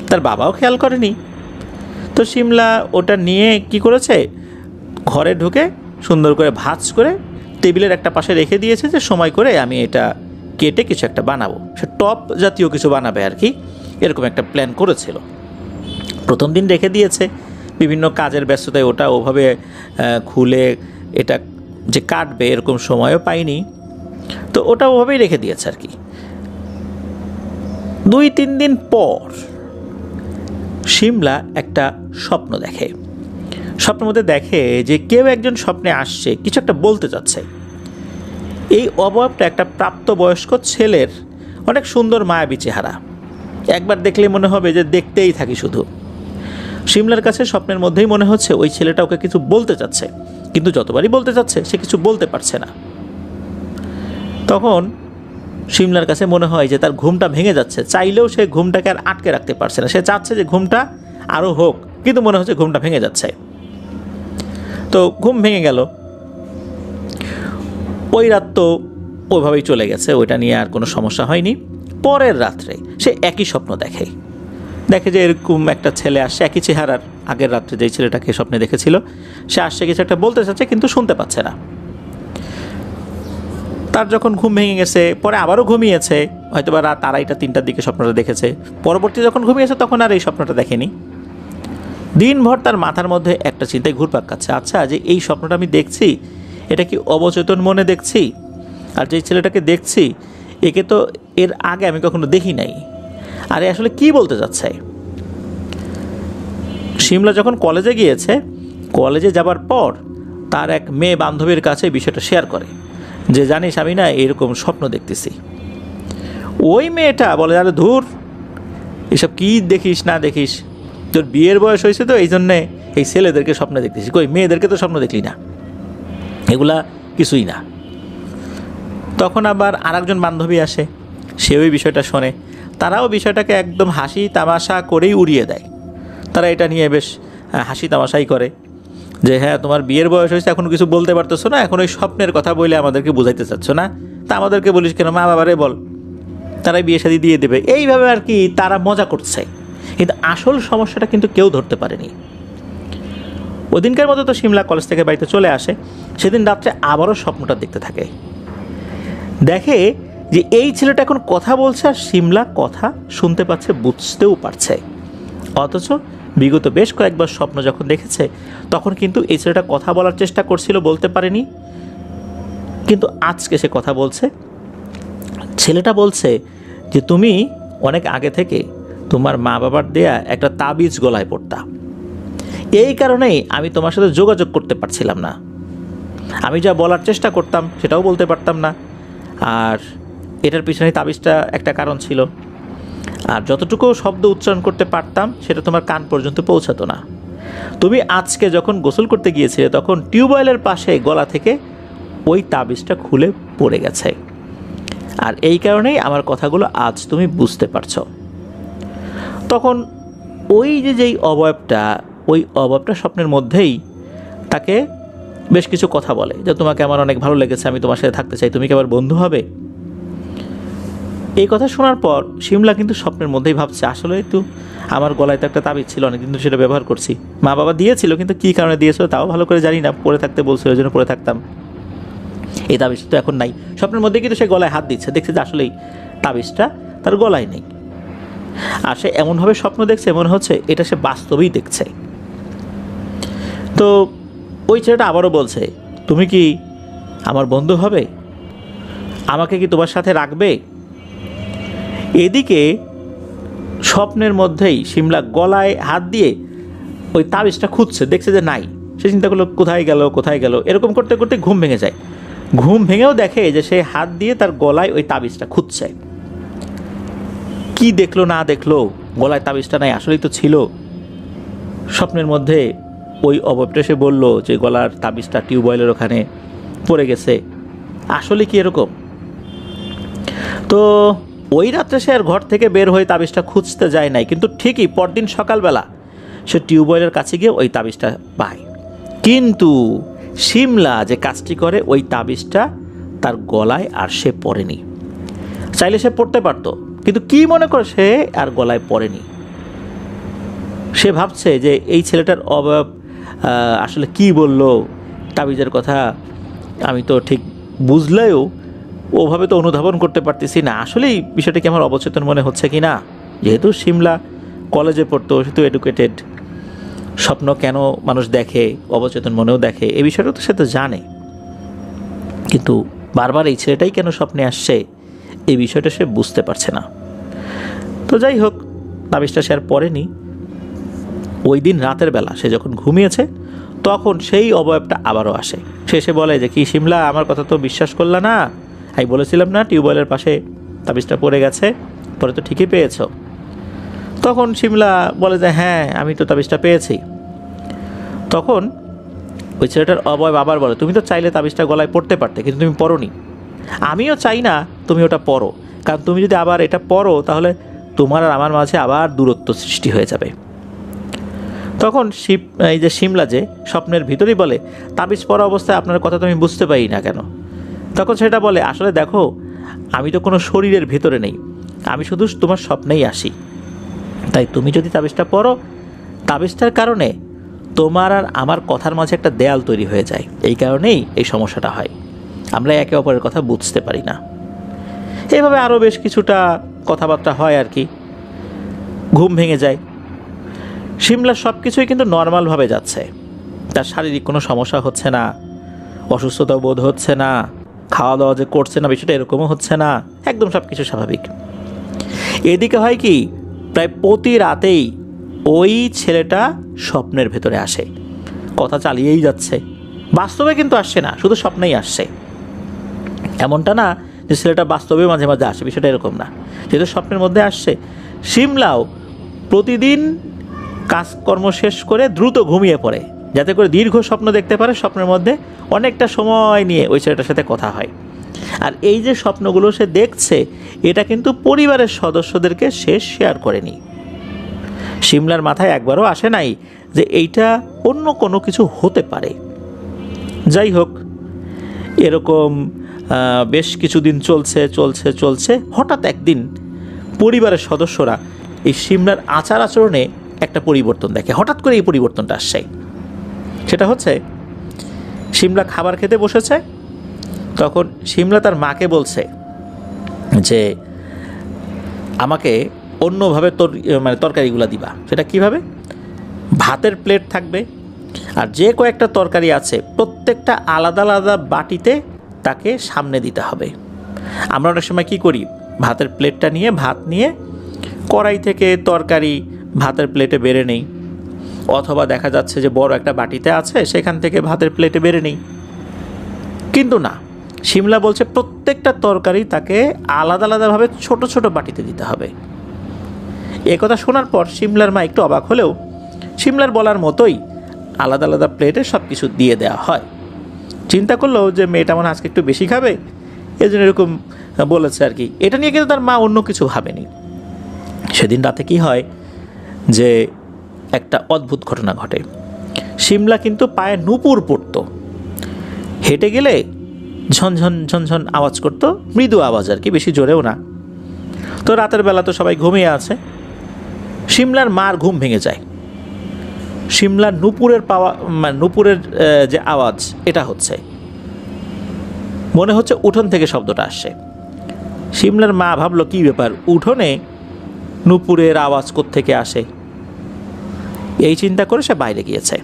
তার বাবাও খেয়াল করেনি। তো শিমলা ওটা নিয়ে কি করেছে, ঘরে ঢুকে সুন্দর করে ভাঁজ করে টেবিলের একটা পাশে রেখে দিয়েছে, যে সময় করে আমি এটা কেটে কিছু একটা বানাবো। সে টপ জাতীয় কিছু বানাবে আর কি, এরকম একটা প্ল্যান করেছিল। প্রথম দিন রেখে দিয়েছে, বিভিন্ন কাজের ব্যস্ততায় ওটা ওভাবে খুলে এটা যে কাটবে এরকম সময়ও পাইনি, তো ওটা ওভাবেই রেখে দিয়েছে আর কি। 2-3 দিন পর শিমলা একটা স্বপ্ন দেখে। স্বপ্নের মধ্যে দেখে যে কেউ একজন স্বপ্নে আসছে, কিছু একটা বলতে চাচ্ছে। এই অবয়বটা একটা প্রাপ্তবয়স্ক ছেলের, অনেক সুন্দর মায়াবী চেহারা, একবার দেখলে মনে হবে যে দেখতেই থাকি শুধু। শিমলার কাছে স্বপ্নের মধ্যেই মনে হচ্ছে ওই ছেলেটা ওকে কিছু বলতে চাচ্ছে, কিন্তু যতবারই বলতে চাচ্ছে সে কিছু বলতে পারছে না। তখন শিমলার কাছে মনে হয় যে তার ঘুমটা ভেঙে যাচ্ছে, চাইলেও সে ঘুমটাকে আর আটকে রাখতে পারছে না। সে চাচ্ছে যে ঘুমটা আরও হোক, কিন্তু মনে হচ্ছে ঘুমটা ভেঙে যাচ্ছে। তো ঘুম ভেঙে গেল। ওই রাত তো ওইভাবেই চলে গেছে, ওইটা নিয়ে আর কোনো সমস্যা হয়নি। পরের রাত্রে সে একই স্বপ্ন দেখে যে এরকম একটা ছেলে আসছে, একই চেহারার, আগের রাত্রে যেই ছেলেটাকে স্বপ্নে দেখেছিল সে আসছে, কিছু একটা বলতে চাচ্ছে কিন্তু শুনতে পাচ্ছে না। তার যখন ঘুম ভেঙে গেছে, পরে আবারও ঘুমিয়েছে, হয়তো বা রাত 2:30-3টার দিকে স্বপ্নটা দেখেছে। পরবর্তী যখন ঘুমিয়েছে তখন আর এই স্বপ্নটা দেখেনি। দিনভর তার মাথার মধ্যে একটা চিন্তায় ঘুরপাক খাচ্ছে, আচ্ছা যে এই স্বপ্নটা আমি দেখছি এটা কি অবচেতন মনে দেখছি? আর যেই ছেলেটাকে দেখছি একে তো এর আগে আমি কখনো দেখি নাই, আরে আসলে কি বলতে যাচ্ছে? শিমলা যখন কলেজে গিয়েছে, কলেজে যাবার পর তার এক মেয়ে বান্ধবীর কাছে বিষয়টা শেয়ার করে, যে জানিস আমি না এরকম স্বপ্ন দেখতেছি। ওই মেয়েটা বলে, আরে ধুর, এসব কি দেখিস না দেখিস, তোর বিয়ের বয়স হয়েছে তো এই জন্যে এই ছেলেদেরকে স্বপ্নে দেখতেছিস, কই মেয়েদেরকে তো স্বপ্ন দেখলি না, এগুলা কিছুই না। তখন আবার আরেকজন বান্ধবী আসে, সে ওই বিষয়টা শোনে, তারাও বিষয়টাকে একদম হাসি তামাশা করেই উড়িয়ে দেয়। তারা এটা নিয়ে বেশ হাসি তামাশাই করে যে হ্যাঁ তোমার বিয়ের বয়স হয়েছে, এখন কিছু বলতে পারতেছো না, এখন ওই স্বপ্নের কথা বলে আমাদেরকে বোঝাইতে চাচ্ছ না, তা আমাদেরকে বলিস কেন, মা বাবারে বল, তারাই বিয়ে শাদী দিয়ে দেবে। এইভাবে আর কি তারা মজা করছে, কিন্তু আসল সমস্যাটা কিন্তু কেউ ধরতে পারেনি। ওদিনকার মতো তো শিমলা কলেজ থেকে বাড়িতে চলে আসে। সেদিন রাত্রে আবারও স্বপ্নটা দেখতে থাকে, দেখে যে এই ছেলেটা এখন কথা বলছে আর শিমলা কথা শুনতে পাচ্ছে, বুঝতেও পারছে। অথচ বিগত বেশ কয়েকবার স্বপ্ন যখন দেখেছে তখন কিন্তু এই ছেলেটা কথা বলার চেষ্টা করছিল, বলতে পারেনি, কিন্তু আজকে সে কথা বলছে। ছেলেটা বলছে যে তুমি অনেক আগে থেকে তোমার মা বাবার দেয়া একটা তাবিজ গলায় পড়তা, এই কারণেই আমি তোমার সাথে যোগাযোগ করতে পারছিলাম না, আমি যা বলার চেষ্টা করতাম সেটাও বলতে পারতাম না, আর এটার পিছনে তাবিজটা একটা কারণ ছিল, আর যতটুকু শব্দ উচ্চারণ করতে পারতাম সেটা তোমার কান পর্যন্ত পৌঁছাতো না। তুমি আজকে যখন গোসল করতে গিয়েছিলে তখন টিউবওয়েলের পাশে গলা থেকে ওই তাবিজটা খুলে পড়ে গেছে, আর এই কারণেই আমার কথাগুলো আজ তুমি বুঝতে পারছো। তখন ওই যেই অবয়বটা, ওই অবয়বটা স্বপ্নের মধ্যেই তাকে বেশ কিছু কথা বলে যে তোমাকে আমার অনেক ভালো লেগেছে, আমি তোমার সাথে থাকতে চাই, তুমি কি আবার বন্ধু হবে। এই কথা শোনার পর শিমলা কিন্তু স্বপ্নের মধ্যেই ভাবছে আসলে তো আমার গলায় তো একটা তাবিজ ছিল, অনেকদিন ধরে সেটা ব্যবহার করছি, মা বাবা দিয়েছিল, কিন্তু কী কারণে দিয়েছিল তাও ভালো করে জানি না, পরে থাকতে বলছিল ওই জন্য পরে থাকতাম, এই তাবিজটা তো এখন নাই। স্বপ্নের মধ্যে কিন্তু সে গলায় হাত দিচ্ছে, দেখছে যে আসলেই তাবিজটা তার গলায় নেই, আর সে এমনভাবে স্বপ্ন দেখছে মনে হচ্ছে এটা সে বাস্তবেই দেখছে। তো ওই ছেলেটা আবারও বলছে তুমি কি আমার বন্ধু হবে, আমাকে কি তোমার সাথে রাখবে। এদিকে স্বপ্নের মধ্যেই শিমলা গলায় হাত দিয়ে ওই তাবিজটা খুঁজছে, দেখছে যে নাই, সে চিন্তা করলো কোথায় গেল কোথায় গেল, এরকম করতে করতে ঘুম ভেঙে যায়। ঘুম ভেঙেও দেখে যে সে হাত দিয়ে তার গলায় ওই তাবিজটা খুঁজছে, কি দেখলো না দেখলো, গলায় তাবিজটা নাই, আসলেই তো ছিল। স্বপ্নের মধ্যে ওই অবয়বটা সে বলল যে গলার তাবিজটা টিউবওয়েলের ওখানে পড়ে গেছে, আসলে কি এরকম। তো ওই রাত্রে সে আর ঘর থেকে বের হয়ে তাবিজটা খুঁজতে যায় নাই, কিন্তু ঠিকই পরদিন সকালবেলা সে টিউবওয়েলের কাছে গিয়ে ওই তাবিজটা পায়। কিন্তু শিমলা যে কাজটি করে ওই তাবিজটা তার গলায় আর সে পরেনি, চাইলে সে পড়তে পারতো, কিন্তু কি মনে করে সে আর গলায় পরেনি। সে ভাবছে যে এই ছেলেটার অবয়ব আসলে কি বলল তাবিজের কথা, আমি তো ঠিক বুঝলেও ওভাবে তো অনুধাবন করতে পারতেছি না, আসলেই বিষয়টা কি আমার অবচেতন মনে হচ্ছে কি না। যেহেতু শিমলা কলেজে পড়তো, সেহেতু এডুকেটেড, স্বপ্ন কেন মানুষ দেখে, অবচেতন মনেও দেখে, এই বিষয়টা তো সে তো জানে, কিন্তু বারবার এই ছেলেটাই কেন স্বপ্নে আসছে এই বিষয়টা সে বুঝতে পারছে না। তো যাই হোক, তাবিজটা সে আর পড়েনি। ওই দিন রাতের বেলা সে যখন ঘুমিয়েছে তখন সেই অবয়বটা আবারও আসে, সে এসে বলে যে কি শিমলা, আমার কথা তো বিশ্বাস করলা না, আমি বলেছিলাম না টিউবওয়েলের পাশে তাবিজটা পড়ে গেছে, পরে তো ঠিকই পেয়েছ। তখন শিমলা বলে যে হ্যাঁ আমি তো তাবিজটা পেয়েছি। তখন ওই ছেলেটার অবয়ব আবার বলে তুমি তো চাইলে তাবিজটা গলায় পড়তে পারতে, কিন্তু তুমি পড়োনি, আমিও চাই না তুমি ওটা পড়ো, কারণ তুমি যদি আবার এটা পড়ো তাহলে তোমার আর আমার মাঝে আবার দূরত্ব সৃষ্টি হয়ে যাবে। তখন এই যে শিমলা যে স্বপ্নের ভিতরেই বলে তাবিজ পড়া অবস্থায় আপনার কথা তো আমি বুঝতে পারি না কেন। তখন সেটা বলে আসলে দেখো আমি তো কোনো শরীরের ভিতরে নেই, আমি শুধু তোমার স্বপ্নেই আসি, তাই তুমি যদি তাবিজটা পড়ো তাবিজটার কারণে তোমার আর আমার কথার মাঝে একটা দেয়াল তৈরি হয়ে যায়, এই কারণেই এই সমস্যাটা হয়, আমরা একে অপরের কথা বুঝতে পারি না। এভাবে আরও বেশ কিছুটা কথাবার্তা হয় আর কি। ঘুম ভেঙে যায়। শিমলার সব কিছুই কিন্তু নর্মালভাবে যাচ্ছে, তার শারীরিক কোনো সমস্যা হচ্ছে না, অসুস্থতাও বোধ হচ্ছে না, খাওয়া দাওয়া যে করছে না বিষয়টা এরকমও হচ্ছে না, একদম সব কিছু স্বাভাবিক। এদিকে হয় কি প্রায় প্রতি রাতেই ওই ছেলেটা স্বপ্নের ভেতরে আসে, কথা চালিয়েই যাচ্ছে, বাস্তবে কিন্তু আসছে না, শুধু স্বপ্নেই আসছে। এমনটা না যে ছেলেটা বাস্তবে মাঝে মাঝে আসে, বিষয়টা এরকম না, যেহেতু স্বপ্নের মধ্যে আসছে। শিমলাও প্রতিদিন কাজকর্ম শেষ করে দ্রুত ঘুমিয়ে পড়ে, যাতে করে দীর্ঘ স্বপ্ন দেখতে পারে, স্বপ্নের মধ্যে অনেকটা সময় নিয়ে ওই ছেলেটার সাথে কথা হয়। আর এই যে স্বপ্নগুলো সে দেখছে, এটা কিন্তু পরিবারের সদস্যদেরকে সে শেয়ার করেনি। শিমলার মাথায় একবারও আসে নাই যে এইটা অন্য কোনো কিছু হতে পারে। যাই হোক, এরকম বেশ কিছুদিন চলছে। হঠাৎ একদিন পরিবারের সদস্যরা এই শিমলার আচার আচরণে একটা পরিবর্তন দেখে। হঠাৎ করে এই পরিবর্তনটা আসছে। সেটা হচ্ছে, শিমলা খাবার খেতে বসেছে, তখন শিমলা তার মাকে বলছে যে আমাকে অন্যভাবে তরকারিগুলো দিবা। সেটা কিভাবে? ভাতের প্লেট থাকবে, আর যে কয়েকটা তরকারি আছে প্রত্যেকটা আলাদা আলাদা বাটিতে তাকে সামনে দিতে হবে। আমরা অনেক সময় কী করি, ভাতের প্লেটটা নিয়ে ভাত নিয়ে কড়াই থেকে তরকারি ভাতের প্লেটে বেড়ে নেই, অথবা দেখা যাচ্ছে যে বড় একটা বাটিতে আছে সেখান থেকে ভাতের প্লেটে বেড়ে নেই। কিন্তু না, শিমলা বলছে প্রত্যেকটা তরকারি তাকে আলাদা আলাদাভাবে ছোট ছোট বাটিতে দিতে হবে। এ কথা শোনার পর শিমলার মা একটু অবাক হলেও শিমলার বলার মতোই আলাদা আলাদা প্লেটে সব কিছু দিয়ে দেওয়া হয়। চিন্তা করলো যে মেয়েটা মনে আজকে একটু বেশি খাবে, এই জন্য এরকম বলেছে আর কি। এটা নিয়ে কিন্তু তার মা অন্য কিছু ভাবেনি। সেদিন রাতে কি হয় যে একটা অদ্ভুত ঘটনা ঘটে। শিমলা কিন্তু পায়ে নুপুর পড়তো, হেঁটে গেলে ঝনঝন ঝনঝন আওয়াজ করতো, মৃদু আওয়াজ আর কি, বেশি জোরেও না। তো রাতের বেলা তো সবাই ঘুমিয়ে আছে, শিমলার মার ঘুম ভেঙে যায়। শিমলার নুপুরের যে আওয়াজ এটা হচ্ছে, মনে হচ্ছে উঠোন থেকে শব্দটা আসছে। শিমলার মা ভাবলো কি ব্যাপার, উঠোনে নুপুরের আওয়াজ কোত্থেকে আসে। এই চিন্তা করে সে বাইরে গিয়েছে।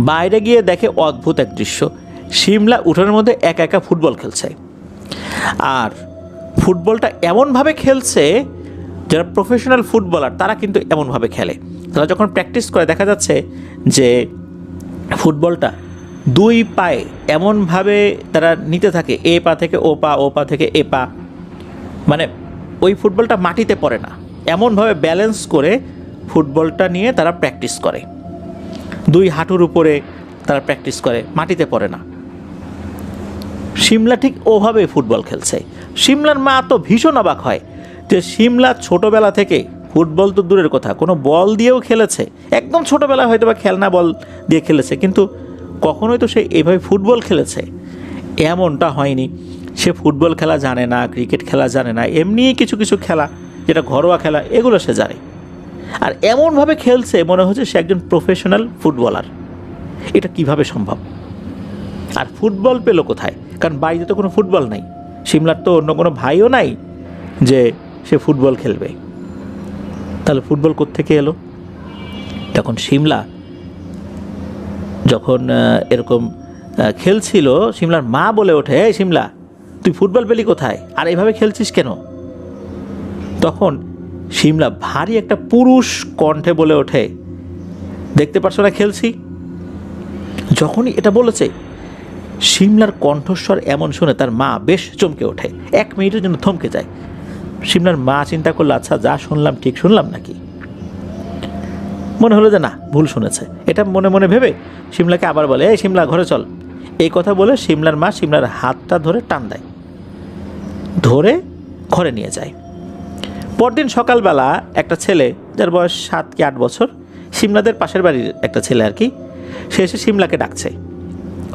বাইরে গিয়ে দেখে অদ্ভুত এক দৃশ্য। শিমলা উঠোনের মধ্যে একা একা ফুটবল খেলছে, আর ফুটবলটা এমনভাবে খেলছে, যারা প্রফেশনাল ফুটবলার তারা কিন্তু এমনভাবে খেলে। তারা যখন প্র্যাকটিস করে দেখা যাচ্ছে যে ফুটবলটা দুই পায়ে এমনভাবে তারা নিতে থাকে, এ পা থেকে ও পা, ও পা থেকে এ পা, মানে ওই ফুটবলটা মাটিতে পড়ে না, এমনভাবে ব্যালেন্স করে ফুটবলটা নিয়ে তারা প্র্যাকটিস করে। দুই হাঁটুর উপরে তারা প্র্যাকটিস করে, মাটিতে পড়ে না। শিমলা ঠিক ওভাবে ফুটবল খেলছে। শিমলার মা তো ভীষণ অবাক হয় যে শিমলা ছোটোবেলা থেকে ফুটবল তো দূরের কথা, কোনো বল দিয়েও খেলেছে, একদম ছোটোবেলায় হয়তো বা খেলনা বল দিয়ে খেলেছে, কিন্তু কখনোই তো সে এভাবে ফুটবল খেলেছে এমনটা হয়নি। সে ফুটবল খেলা জানে না, ক্রিকেট খেলা জানে না, এমনি কিছু কিছু খেলা যেটা ঘরোয়া খেলা এগুলো সে জানে। আর এমনভাবে খেলছে মনে হচ্ছে সে একজন প্রফেশনাল ফুটবলার। এটা কিভাবে সম্ভব? আর ফুটবল পেলো কোথায়? কারণ বাড়িতে তো কোনো ফুটবল নাই, শিমলার তো অন্য কোনো ভাইও নাই যে সে ফুটবল খেলবে। তাহলে ফুটবল কোত্থেকে এলো? তখন শিমলা যখন এরকম খেলছিল, শিমলার মা বলে ওঠে, এই শিমলা, তুই ফুটবল পেলি কোথায়, আর এভাবে খেলছিস কেন? তখন শিমলা ভারী একটা পুরুষ কণ্ঠে বলে ওঠে, দেখতে পারছো না খেলছি। যখনই এটা বলেছে, শিমলার কণ্ঠস্বর এমন শুনে তার মা বেশ চমকে ওঠে, 1 মিনিটের জন্য থমকে যায়। শিমলার মা চিন্তা করলো, আচ্ছা যা শুনলাম ঠিক শুনলাম নাকি? মনে হলো যে না, ভুল শুনেছে। এটা মনে মনে ভেবে শিমলাকে আবার বলে, এই শিমলা ঘরে চল। এই কথা বলে শিমলার মা শিমলার হাতটা ধরে টান দেয়, ধরে ঘরে নিয়ে যায়। পরদিন সকালবেলা একটা ছেলে, যার বয়স 7 কি 8 বছর, শিমলাদের পাশের বাড়ির একটা ছেলে আর কি, সে এসে শিমলাকে ডাকছে,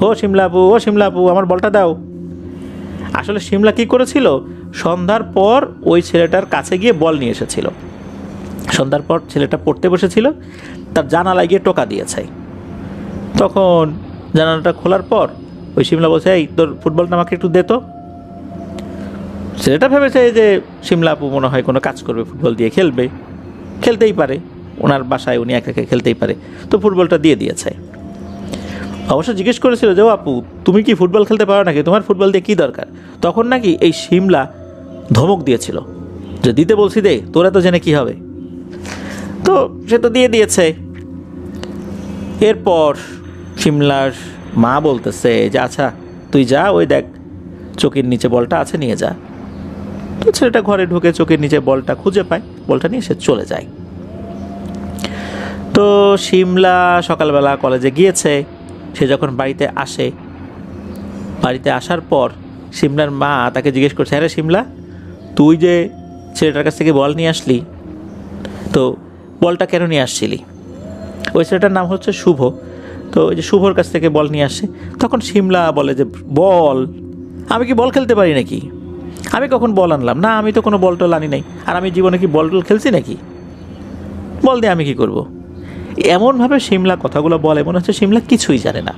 ও শিমলা আপু, ও শিমলা আপু, আমার বলটা দাও। আসলে শিমলা কী করেছিল, সন্ধ্যার পর ওই ছেলেটার কাছে গিয়ে বল নিয়ে এসেছিল। সন্ধ্যার পর ছেলেটা পড়তে বসেছিল, তার জানালায় গিয়ে টোকা দিয়েছে। তখন জানালাটা খোলার পর ওই শিমলা বলছে, এই তোর ফুটবলটা আমাকে একটু দে তো। ছেলেটা ভেবেছে যে শিমলা আপু মনে হয় কোনো কাজ করবে, ফুটবল দিয়ে খেলবে, খেলতেই পারে, ওনার বাসায় উনি একা একা খেলতেই পারে, তো ফুটবলটা দিয়ে দিয়েছে। অবশ্য জিজ্ঞেস করেছিল যে, ও আপু তুমি কি ফুটবল খেলতে পারো নাকি, তোমার ফুটবল দিয়ে কী দরকার? তখন নাকি এই শিমলা ধমক দিয়েছিল যে, দিতে বলছি দে, তোরা তো জেনে কী হবে। তো সে তো দিয়ে দিয়েছে। এরপর শিমলার মা বলতেছে যে, আচ্ছা তুই যা, ওই দেখ চোখের নিচে বলটা আছে, নিয়ে যা। তো ছেলেটা ঘরে ঢুকে চোখের নিচে বলটা খুঁজে পায়, বলটা নিয়ে সে চলে যায়। তো শিমলা সকালবেলা কলেজে গিয়েছে। সে যখন বাড়িতে আসে, বাড়িতে আসার পর শিমলার মা তাকে জিজ্ঞেস করছে, আরে শিমলা, তুই যে ছেলেটার কাছ থেকে বল নিয়ে আসলি, তো বলটা কেন নিয়ে আসছিলি? ওই ছেলেটার নাম হচ্ছে শুভ। তো ওই যে শুভর কাছ থেকে বল নিয়ে আসে। তখন শিমলা বলে যে, বল? আমি কি বল খেলতে পারি নাকি? আমি কখন বল আনলাম? না, আমি তো কোনো বল টল আনি নাই। আর আমি জীবনে কি বল টল খেলছি নাকি? বল দিয়ে আমি কি করব? এমনভাবে শিমলা কথাগুলো বলে মনে হচ্ছে শিমলা কিছুই জানে না।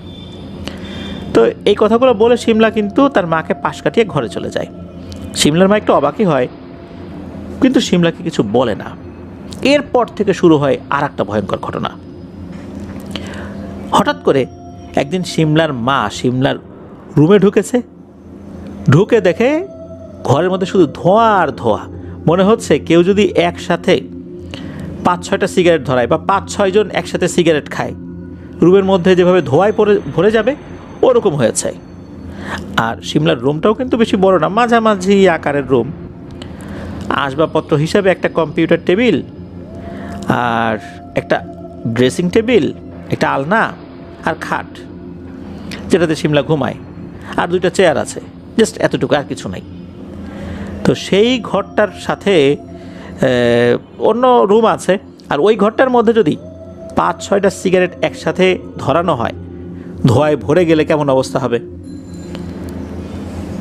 তো এই কথাগুলো বলে শিমলা কিন্তু তার মাকে পাশ কাটিয়ে ঘরে চলে যায়। শিমলার মা একটু অবাকই হয়, কিন্তু শিমলাকে কিছু বলে না। এরপর থেকে শুরু হয় আর একটা ভয়ঙ্কর ঘটনা। হঠাৎ করে একদিন শিমলার মা শিমলার রুমে ঢুকেছে। ঢুকে দেখে ঘরের মধ্যে শুধু ধোঁয়া আর ধোঁয়া। মনে হচ্ছে কেউ যদি একসাথে 5-6টা সিগারেট ধরায় বা 5-6 জন একসাথে সিগারেট খায়, রুমের মধ্যে যেভাবে ধোঁয়ায় ভরে যাবে ওরকম হয়েছে। আর শিমলার রুমটাও কিন্তু বেশি বড় না, মাঝামাঝি আকারের রুম। আসবাবপত্র হিসাবে একটা কম্পিউটার টেবিল আর একটা ড্রেসিং টেবিল, একটা আলনা আর খাট, যেটাতে শিমলা ঘুমায়, আর 2টা চেয়ার আছে, জাস্ট এতটুকু, আর কিছু নাই। তো সেই ঘরটার সাথে অন্য রুম আছে, আর ওই ঘরটার মধ্যে যদি 5-6টা সিগারেট একসাথে ধরানো হয়, ধোঁয়ায় ভরে গেলে কেমন অবস্থা হবে?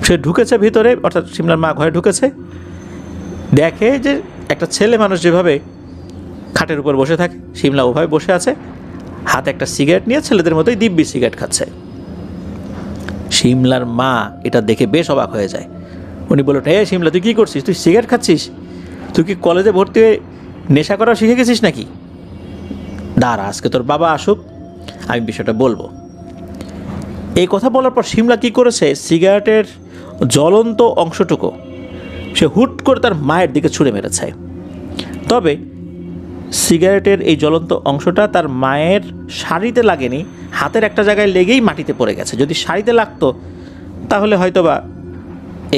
সে ঢুকেছে ভিতরে, অর্থাৎ শিমলার মা ঘরে ঢুকেছে, দেখে যে একটা ছেলে মানুষ যেভাবে খাটের উপর বসে থাকে, শিমলা ওভাবে বসে আছে, হাতে একটা সিগারেট নিয়ে ছেলেদের মতোই দিব্যি সিগারেট খাচ্ছে। শিমলার মা এটা দেখে বেশ অবাক হয়ে যায়। উনি বলল, হে শিমলা, তুই কী করছিস? তুই সিগারেট খাচ্ছিস? তুই কি কলেজে ভর্তি হয়ে নেশা করা শিখে গেছিস নাকি? দাঁড়া, আজকে তোর বাবা আসুক, আমি বিষয়টা বলবো। এই কথা বলার পর শিমলা কী করেছে, সিগারেটের জ্বলন্ত অংশটুকু সে হুট করে তার মায়ের দিকে ছুঁড়ে মেরেছে। তবে সিগারেটের এই জ্বলন্ত অংশটা তার মায়ের শাড়িতে লাগেনি, হাতের একটা জায়গায় লেগেই মাটিতে পড়ে গেছে। যদি শাড়িতে লাগতো তাহলে হয়তোবা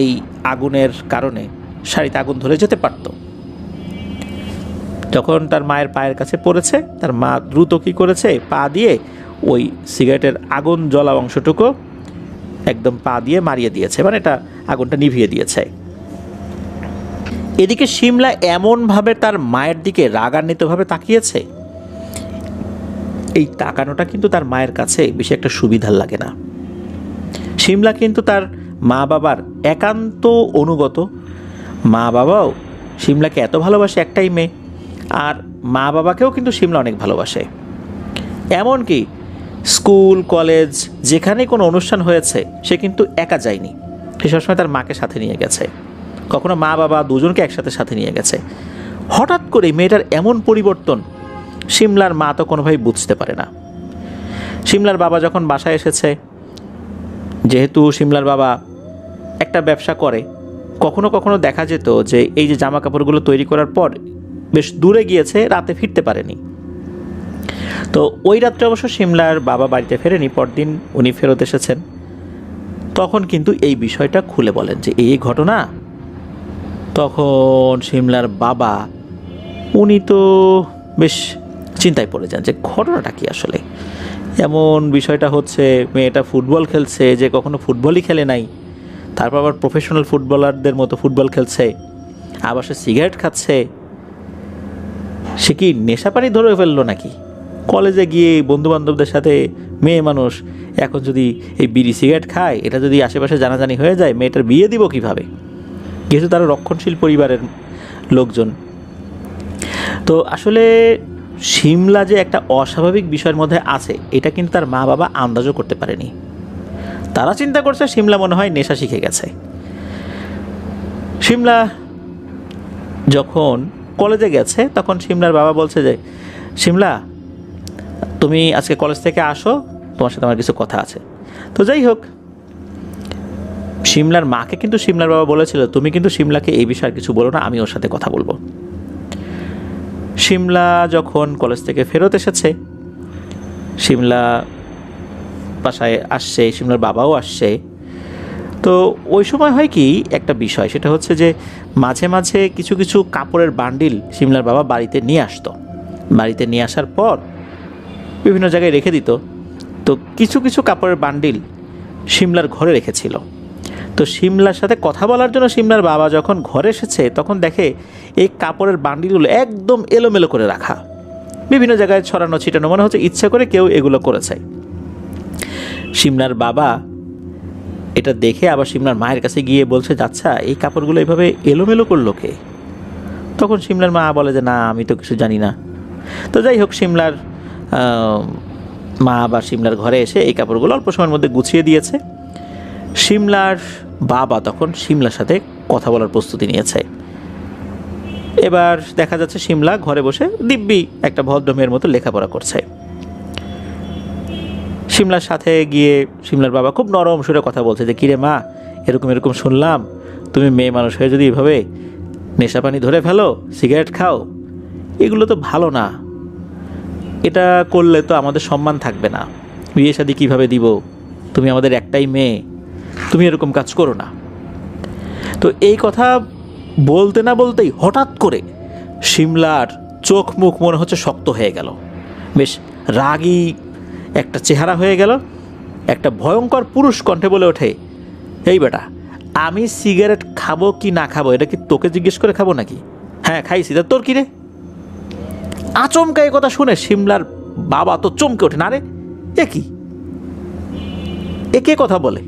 এই আগুনের কারণে শাড়িতে আগুন ধরে যেতে পারত। যখন তার মায়ের পায়ের কাছে পড়েছে, তার মা দ্রুত কী করেছে, পা দিয়ে ওই সিগারেটের আগুন জ্বলা অংশটুকু একদম পা দিয়ে মারিয়ে দিয়েছে, মানে এটা আগুনটা নিভিয়ে দিয়েছে। এদিকে শিমলা এমনভাবে তার মায়ের দিকে রাগান্বিতভাবে তাকিয়েছে, এই তাকানোটা কিন্তু তার মায়ের কাছে বেশি একটা সুবিধার লাগে না। শিমলা কিন্তু তার মা বাবার একান্ত অনুগত। মা বাবাও শিমলাকে এত ভালোবাসে, একটাই মেয়ে, আর মা বাবাকেও কিন্তু শিমলা অনেক ভালোবাসে। এমনকি স্কুল কলেজ যেখানে কোনো অনুষ্ঠান হয়েছে সে কিন্তু একা যায়নি, সে সবসময় তার মাকে সাথে নিয়ে গেছে, কখনো মা বাবা দুজনকে একসাথে সাথে নিয়ে গেছে। হঠাৎ করে মেয়েটার এমন পরিবর্তন শিমলার মা তো কোনোভাবেই বুঝতে পারে না। শিমলার বাবা যখন বাসায় এসেছে, যেহেতু শিমলার বাবা একটা ব্যবসা করে, কখনো কখনো দেখা যেত যে এই যে জামা কাপড়গুলো তৈরি করার পর বেশ দূরে গিয়েছে, রাতে ফিরতে পারেনি। তো ওই রাত্রে অবশ্য শিমলার বাবা বাড়িতে ফেরেনি, পরদিন উনি ফেরত এসেছেন। তখন কিন্তু এই বিষয়টা খুলে বলেন যে এই ঘটনা। তখন শিমলার বাবা উনি তো বেশ চিন্তায় পড়ে যান যে ঘটনাটা কি আসলে। এমন বিষয়টা হচ্ছে, মেয়েটা ফুটবল খেলছে, যে কখনো ফুটবলই খেলে নাই, তারপর আবার প্রফেশনাল ফুটবলারদের মতো ফুটবল খেলছে, আবার সে সিগারেট খাচ্ছে। সে কি নেশা পানি ধরে ফেললো নাকি? কলেজে গিয়ে বন্ধুবান্ধবদের সাথে মেয়ে মানুষ এখন যদি এই বিড়ি সিগারেট খায়, এটা যদি আশেপাশে জানাজানি হয়ে যায়, মেয়েটার বিয়ে দিব কিভাবে? যেহেতু তারা রক্ষণশীল পরিবারের লোকজন। তো আসলে শিমলা যে একটা অস্বাভাবিক বিষয়ের মধ্যে আছে, এটা কিন্তু তার মা বাবা আন্দাজও করতে পারেনি। তারা চিন্তা করছে শিমলা মনে হয় নেশা শিখে গেছে। শিমলা যখন কলেজে গেছে, তখন শিমলার বাবা বলছে যে, শিমলা, তুমি আজকে কলেজ থেকে আসো, তোমার সাথে আমার কিছু কথা আছে। তো যাই হোক, শিমলার মাকে কিন্তু শিমলার বাবা বলেছিল, তুমি কিন্তু শিমলাকে এই বিষয়ে কিছু বলো না, আমি ওর সাথে কথা বলবো। শিমলা যখন কলেজ থেকে ফেরত এসেছে, শিমলা বাসায় আসছে, শিমলার বাবাও আসছে। তো ওই সময় হয় কি একটা বিষয়, সেটা হচ্ছে যে মাঝে মাঝে কিছু কিছু কাপড়ের বান্ডিল শিমলার বাবা বাড়িতে নিয়ে আসতো। বাড়িতে নিয়ে আসার পর বিভিন্ন জায়গায় রেখে দিত। তো কিছু কিছু কাপড়ের বান্ডিল শিমলার ঘরে রেখেছিল। তো শিমলার সাথে কথা বলার জন্য শিমলার বাবা যখন ঘরে এসেছে তখন দেখে এই কাপড়ের বান্ডিলগুলো একদম এলোমেলো করে রাখা, বিভিন্ন জায়গায় ছড়ানো ছিটানো, মনে হচ্ছে ইচ্ছা করে কেউ এগুলো করেছে। শিমলার বাবা এটা দেখে আবার শিমলার মায়ের কাছে গিয়ে বলছে, আচ্ছা এই কাপড়গুলো এভাবে এলোমেলো করলো কে? তখন শিমলার মা বলে যে না, আমি তো কিছু জানি না। তো যাই হোক, শিমলার মা আবার শিমলার ঘরে এসে এই কাপড়গুলো অল্প সময়ের মধ্যে গুছিয়ে দিয়েছে। শিমলার বাবা তখন শিমলার সাথে কথা বলার প্রস্তুতি নিয়েছে। এবার দেখা যাচ্ছে শিমলা ঘরে বসে দিব্যি একটা ভদ্র মেয়ের মতো লেখাপড়া করছে। শিমলার সাথে গিয়ে শিমলার বাবা খুব নরম সুরে কথা বলছে যে, কিরে মা, এরকম এরকম শুনলাম তুমি মেয়ে মানুষ হয়ে যদি এভাবে নেশা পানি ধরে ফেলো, সিগারেট খাও, এগুলো তো ভালো না। এটা করলে তো আমাদের সম্মান থাকবে না, বিয়ে শাদী কীভাবে দিব? তুমি আমাদের একটাই মেয়ে, তুমি এরকম কাজ করো না। তো এই কথা বলতে না বলতেই হঠাৎ করে শিমলার চোখ মুখ মনে হচ্ছে শক্ত হয়ে গেল, বেশ রাগী একটা চেহারা হয়ে গেল। একটা ভয়ঙ্কর পুরুষ কণ্ঠে বলে ওঠে, এই বেটা, আমি সিগারেট খাবো কি না খাবো এটা কি তোকে জিজ্ঞেস করে খাবো নাকি? হ্যাঁ খাইছি, তা তোর কি রে? আচমকা এই কথা শুনে শিমলার বাবা তো চমকে ওঠে, না রে এ কি, এ কে কথা বলে?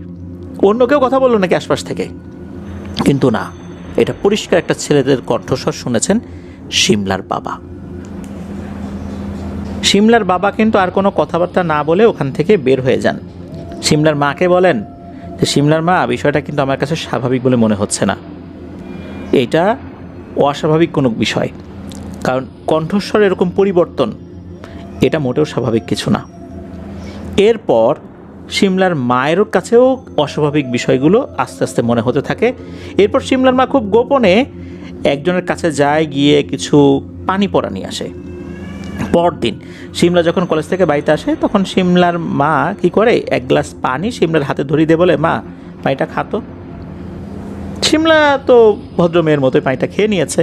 অন্য কেউ কথা বললো নাকি আশপাশ থেকে? কিন্তু না, এটা পরিষ্কার একটা ছেলেদের কণ্ঠস্বর শুনেছেন শিমলার বাবা। শিমলার বাবা কিন্তু আর কোনো কথাবার্তা না বলে ওখান থেকে বের হয়ে যান। শিমলার মাকে বলেন যে, শিমলার মা, বিষয়টা কিন্তু আমার কাছে স্বাভাবিক বলে মনে হচ্ছে না, এটা অস্বাভাবিক কোনো বিষয়, কারণ কণ্ঠস্বর এরকম পরিবর্তন এটা মোটেও স্বাভাবিক কিছু না। এরপর শিমলার মায়ের কাছেও অস্বাভাবিক বিষয়গুলো আস্তে আস্তে মনে হতে থাকে। এরপর শিমলার মা খুব গোপনে একজনের কাছে যায়, গিয়ে কিছু পানি পড়া নিয়ে আসে। পরদিন শিমলা যখন কলেজ থেকে বাড়িতে আসে তখন শিমলার মা কি করে, এক গ্লাস পানি শিমলার হাতে ধরিয়ে দিয়ে বলে, মা পানিটা খাতো। শিমলা তো ভদ্র মেয়ের মতোই পানিটা খেয়ে নিয়েছে।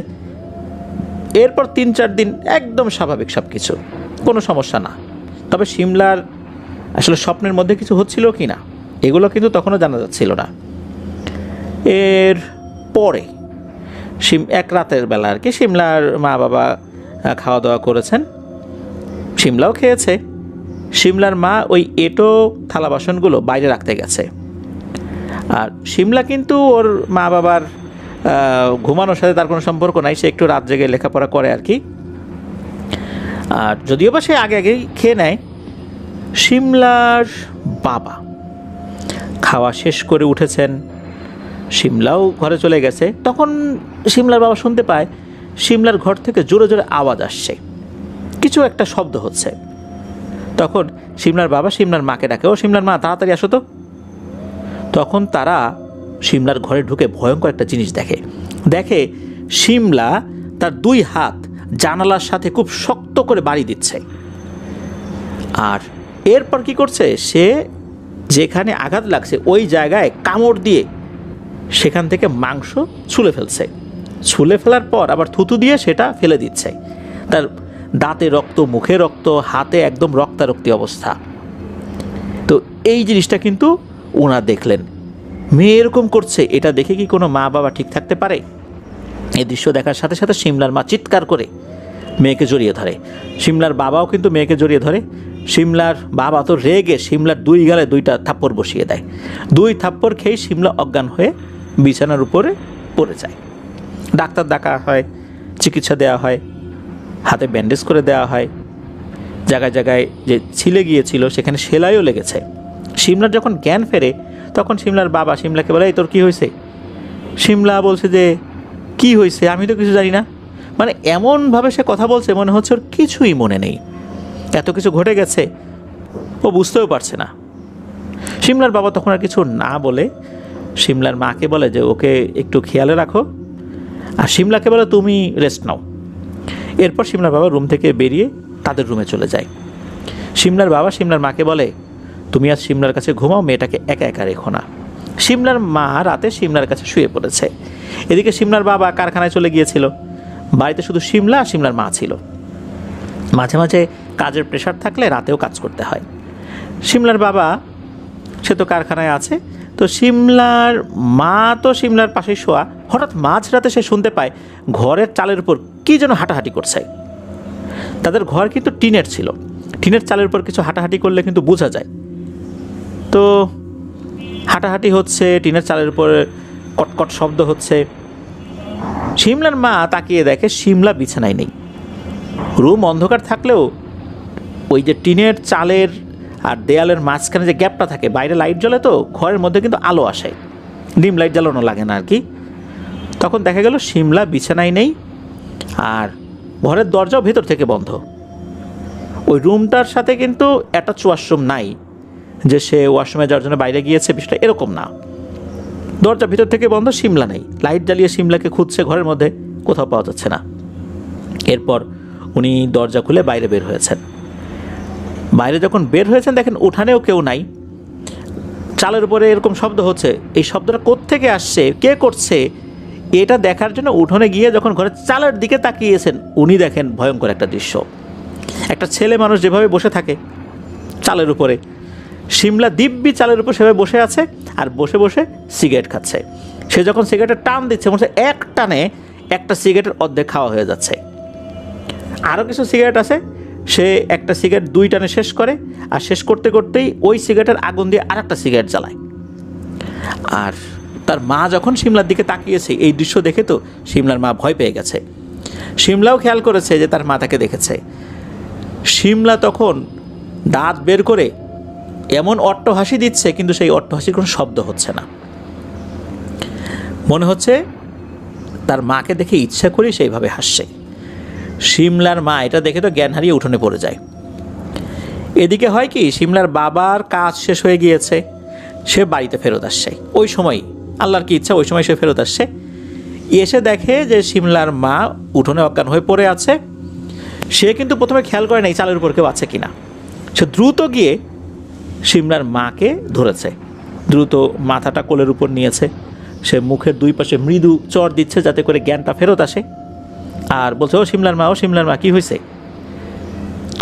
এরপর 3-4 দিন একদম স্বাভাবিক সব কিছু, কোনো সমস্যা না। তবে শিমলার আসলে স্বপ্নের মধ্যে কিছু হচ্ছিল কি না এগুলো কিন্তু তখনও জানা যাচ্ছিল না। এর পরে এক রাতের বেলা আর কি শিমলার মা বাবা খাওয়া দাওয়া করেছেন, শিমলাও খেয়েছে। শিমলার মা ওই এঁটো থালা বাসনগুলো বাইরে রাখতে গেছে। আর শিমলা কিন্তু ওর মা বাবার ঘুমানোর সাথে তার কোনো সম্পর্ক নাই, সে একটু রাত জেগে লেখাপড়া করে আর কি। আর যদিও বা সে আগে আগেই খেয়ে নেয়। শিমলার বাবা খাওয়া শেষ করে উঠেছেন, শিমলাও ঘরে চলে গেছে। তখন শিমলার বাবা শুনতে পায় শিমলার ঘর থেকে জোরে জোরে আওয়াজ আসছে, কিছু একটা শব্দ হচ্ছে। তখন শিমলার বাবা শিমলার মাকে ডাকে, ও শিমলার মা, তাড়াতাড়ি আসো তো। তখন তারা শিমলার ঘরে ঢুকে ভয়ঙ্কর একটা জিনিস দেখে শিমলা তার 2 হাত জানালার সাথে খুব শক্ত করে বাড়ি দিচ্ছে। আর এরপর কি করছে, সে যেখানে আঘাত লাগছে ওই জায়গায় কামড় দিয়ে সেখান থেকে মাংস ছুলে ফেলছে। ছুলে ফেলার পর আবার থুতু দিয়ে সেটা ফেলে দিচ্ছে। তার দাঁতে রক্ত, মুখে রক্ত, হাতে একদম রক্তারক্তি অবস্থা। তো এই জিনিসটা কিন্তু ওনা দেখলেন, মেয়ে এরকম করছে, এটা দেখে কি কোনো মা বাবা ঠিক থাকতে পারে? এই দৃশ্য দেখার সাথে সাথে শিমলার মা চিৎকার করে মেয়েকে জড়িয়ে ধরে। শিমলার বাবাও কিন্তু মেয়েকে জড়িয়ে ধরে। শিমলার বাবা তো রেগে শিমলার 2 গালে 2টা থাপ্পড় বসিয়ে দেয়। 2 থাপ্পড় খেয়ে শিমলা অজ্ঞান হয়ে বিছানার উপরে পড়ে যায়। ডাক্তার ডাকা হয়, চিকিৎসা দেওয়া হয়, হাতে ব্যান্ডেজ করে দেওয়া হয়। জায়গায় জায়গায় যে ছিলে গিয়েছিল সেখানে সেলাইও লেগেছে। শিমলার যখন জ্ঞান ফেরে তখন শিমলার বাবা শিমলাকে বলে, এই তোর কী হয়েছে? শিমলা বলছে যে, কি হয়েছে আমি তো কিছু জানি না। মানে এমনভাবে সে কথা বলছে মনে হচ্ছে ওর কিছুই মনে নেই, এত কিছু ঘটে গেছে ও বুঝতেও পারছে না। শিমলার বাবা তখন আর কিছু না বলে শিমলার মাকে বলে যে ওকে একটু খেয়ালে রাখো, আর শিমলাকে বলে তুমি রেস্ট নাও। এরপর শিমলার বাবা রুম থেকে বেরিয়ে তাদের রুমে চলে যায়। শিমলার বাবা শিমলার মাকে বলে, তুমি আজ শিমলার কাছে ঘুমাও, মেয়েটাকে একা একা রেখো না। শিমলার মা রাতে শিমলার কাছে শুয়ে পড়েছে। এদিকে শিমলার বাবা কারখানায় চলে গিয়েছিল, বাড়িতে শুধু শিমলা আর শিমলার মা ছিল। মাঝে মাঝে কাজের প্রেশার থাকলে রাতেও কাজ করতে হয়। সিমলার বাবা সে তো কারখানায় আছে, তো সিমলার মা তো সিমলার পাশেই শোয়া। হঠাৎ মাঝরাতে সে শুনতে পায় ঘরের চালের উপর কী যেন হাঁটাহাঁটি করছে। তাদের ঘর কিন্তু টিনের ছিল, টিনের চালের উপর কিছু হাঁটাহাঁটি করলে কিন্তু বোঝা যায়। তো হাঁটাহাঁটি হচ্ছে, টিনের চালের উপর কটকট শব্দ হচ্ছে। সিমলার মা তাকিয়ে দেখে সিমলা বিছানায় নেই। রুম অন্ধকার থাকলেও ওই যে টিনের চালের আর দেয়ালের মাঝখানে যে গ্যাপটা থাকে, বাইরে লাইট জ্বলে তো ঘরের মধ্যে কিন্তু আলো আসে, ডিম লাইট জ্বালানো লাগে না আর কি। তখন দেখা গেল সিমলা বিছানায় নেই, আর ঘরের দরজাও ভেতর থেকে বন্ধ। ওই রুমটার সাথে কিন্তু অ্যাটাচ ওয়াশরুম নাই যে সে ওয়াশরুমে যাওয়ার জন্য বাইরে গিয়েছে, বিষয়টা এরকম না। দরজা ভিতর থেকে বন্ধ, সিমলা নেই। লাইট জ্বালিয়ে সিমলাকে খুঁজছে ঘরের মধ্যে, কোথাও পাওয়া যাচ্ছে না। এরপর উনি দরজা খুলে বাইরে বের হয়েছেন। বাইরে যখন বের হয়েছেন দেখেন উঠানেও কেউ নাই, চালের উপরে এরকম শব্দ হচ্ছে। এই শব্দটা কোত্থেকে আসছে, কে করছে, এটা দেখার জন্য উঠোনে গিয়ে যখন ঘরের চালের দিকে তাকিয়েছেন, উনি দেখেন ভয়ঙ্কর একটা দৃশ্য। একটা ছেলে মানুষ যেভাবে বসে থাকে চালের উপরে, সিমলা দিব্যি চালের উপর সেভাবে বসে আছে, আর বসে বসে সিগারেট খাচ্ছে। সে যখন সিগারেটের টান দিচ্ছে, মনে হচ্ছে এক টানে একটা সিগারেটের অর্ধেক খাওয়া হয়ে যাচ্ছে। আরও কিছু সিগারেট আছে, সে একটা সিগারেট 2 টানে শেষ করে, আর শেষ করতে করতেই ওই সিগারেটের আগুন দিয়ে আরেকটা সিগারেট জ্বালায়। আর তার মা যখন সিমলার দিকে তাকিয়েছে, এই দৃশ্য দেখে তো সিমলার মা ভয় পেয়ে গেছে। সিমলাও খেয়াল করেছে যে তার মা তাকে দেখেছে। সিমলা তখন দাঁত বের করে এমন অট্টহাসি দিচ্ছে, কিন্তু সেই অট্টহাসির কোনো শব্দ হচ্ছে না। মনে হচ্ছে তার মাকে দেখে ইচ্ছা করে সেইভাবে হাসছে। সিমলার মা এটা দেখে তো জ্ঞান হারিয়ে উঠোনে পড়ে যায়। এদিকে হয় কি, সিমলার বাবার কাজ শেষ হয়ে গিয়েছে, সে বাড়িতে ফেরত আসছে। ওই সময় আল্লাহর কি ইচ্ছা, ওই সময় সে ফেরত আসছে। এসে দেখে যে সিমলার মা উঠোনে অজ্ঞান হয়ে পড়ে আছে। সে কিন্তু প্রথমে খেয়াল করে নাই চালের উপর কেউ আছে কিনা। সে দ্রুত গিয়ে সিমলার মাকে ধরেছে, দ্রুত মাথাটা কোলের উপর নিয়েছে। সে মুখের 2 পাশে মৃদু চর দিচ্ছে যাতে করে জ্ঞানটা ফেরত আসে, আর বলছে, ও সিমলার মা, ও সিমলার মা, কী হয়েছে?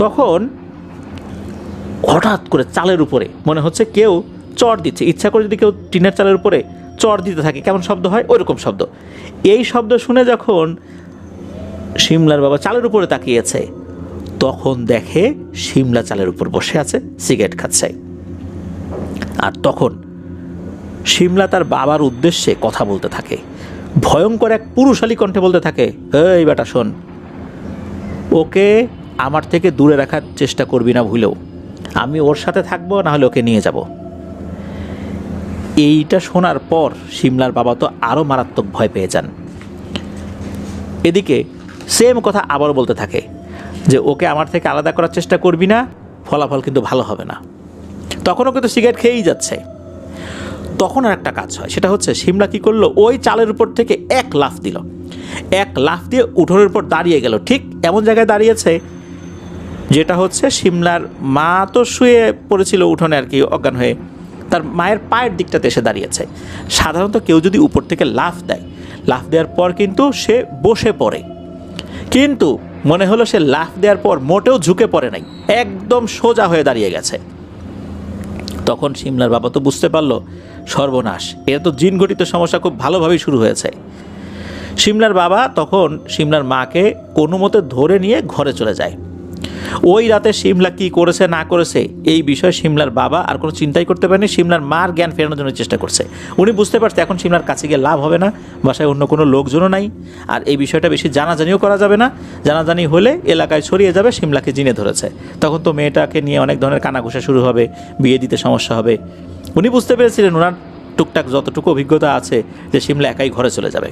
তখন হঠাৎ করে চালের উপরে মনে হচ্ছে কেউ চর দিচ্ছে। ইচ্ছা করে যদি কেউ টিনের চালের উপরে চর দিতে থাকে কেমন শব্দ হয়, ওই রকম শব্দ। এই শব্দ শুনে যখন সিমলার বাবা চালের উপরে তাকিয়েছে, তখন দেখে সিমলা চালের উপর বসে আছে, সিগারেট খাচ্ছে। আর তখন সিমলা তার বাবার উদ্দেশ্যে কথা বলতে থাকে, ভয়ঙ্কর এক পুরুষালী কণ্ঠে বলতে থাকে, এই বেটা শোন, ওকে আমার থেকে দূরে রাখার চেষ্টা করবি না ভুলেও। আমি ওর সাথে থাকবো, না হলে ওকে নিয়ে যাব। এইটা শোনার পর সিমলার বাবা তো আরও মারাত্মক ভয় পেয়ে যান। এদিকে সেম কথা আবার বলতে থাকে যে ওকে আমার থেকে আলাদা করার চেষ্টা করবি না, ফলাফল কিন্তু ভালো হবে না। তখনও কিন্তু সিগারেট খেয়েই যাচ্ছে। তখন আর একটা কাজ হয়, সেটা হচ্ছে সিমলা কী করলো, ওই চালের উপর থেকে এক লাফ দিল। এক লাফ দিয়ে উঠোনের উপর দাঁড়িয়ে গেল। ঠিক এমন জায়গায় দাঁড়িয়েছে যেটা হচ্ছে সিমলার মা তো শুয়ে পড়েছিল উঠোনে আর কি, অজ্ঞান হয়ে, তার মায়ের পায়ের দিকটাতে এসে দাঁড়িয়েছে। সাধারণত কেউ যদি উপর থেকে লাফ দেয়, লাফ দেওয়ার পর কিন্তু সে বসে পড়ে, কিন্তু মনে হলো সে লাফ দেওয়ার পর মোটেও ঝুঁকে পড়ে নাই, একদম সোজা হয়ে দাঁড়িয়ে গেছে। তখন সিমলার বাবা তো বুঝতে পারলো সর্বনাশ, এর তো জিন ঘটিত সমস্যা খুব ভালোভাবেই শুরু হয়েছে। সিমলার বাবা তখন সিমলার মাকে কোনো মতে ধরে নিয়ে ঘরে চলে যায়। ওই রাতে সিমলা কি করেছে না করেছে এই বিষয়ে সিমলার বাবা আর কোনো চিন্তাই করতে পারেনি। সিমলার মার জ্ঞান ফেরানোর জন্য চেষ্টা করছে। উনি বুঝতে পারছে এখন সিমলার কাছে গিয়ে লাভ হবে না, বাসায় অন্য কোনো লোকজনও নাই, আর এই বিষয়টা বেশি জানাজানিও করা যাবে না। জানাজানি হলে এলাকায় ছড়িয়ে যাবে সিমলাকে জিনে ধরেছে। তখন তো মেয়েটাকে নিয়ে অনেক ধরনের কানাঘুষা শুরু হবে, বিয়ে দিতে সমস্যা হবে। উনি বুঝতে পেরেছিলেন ওনার টুকটাক যতটুকু অভিজ্ঞতা আছে যে সিমলা একাই ঘরে চলে যাবে।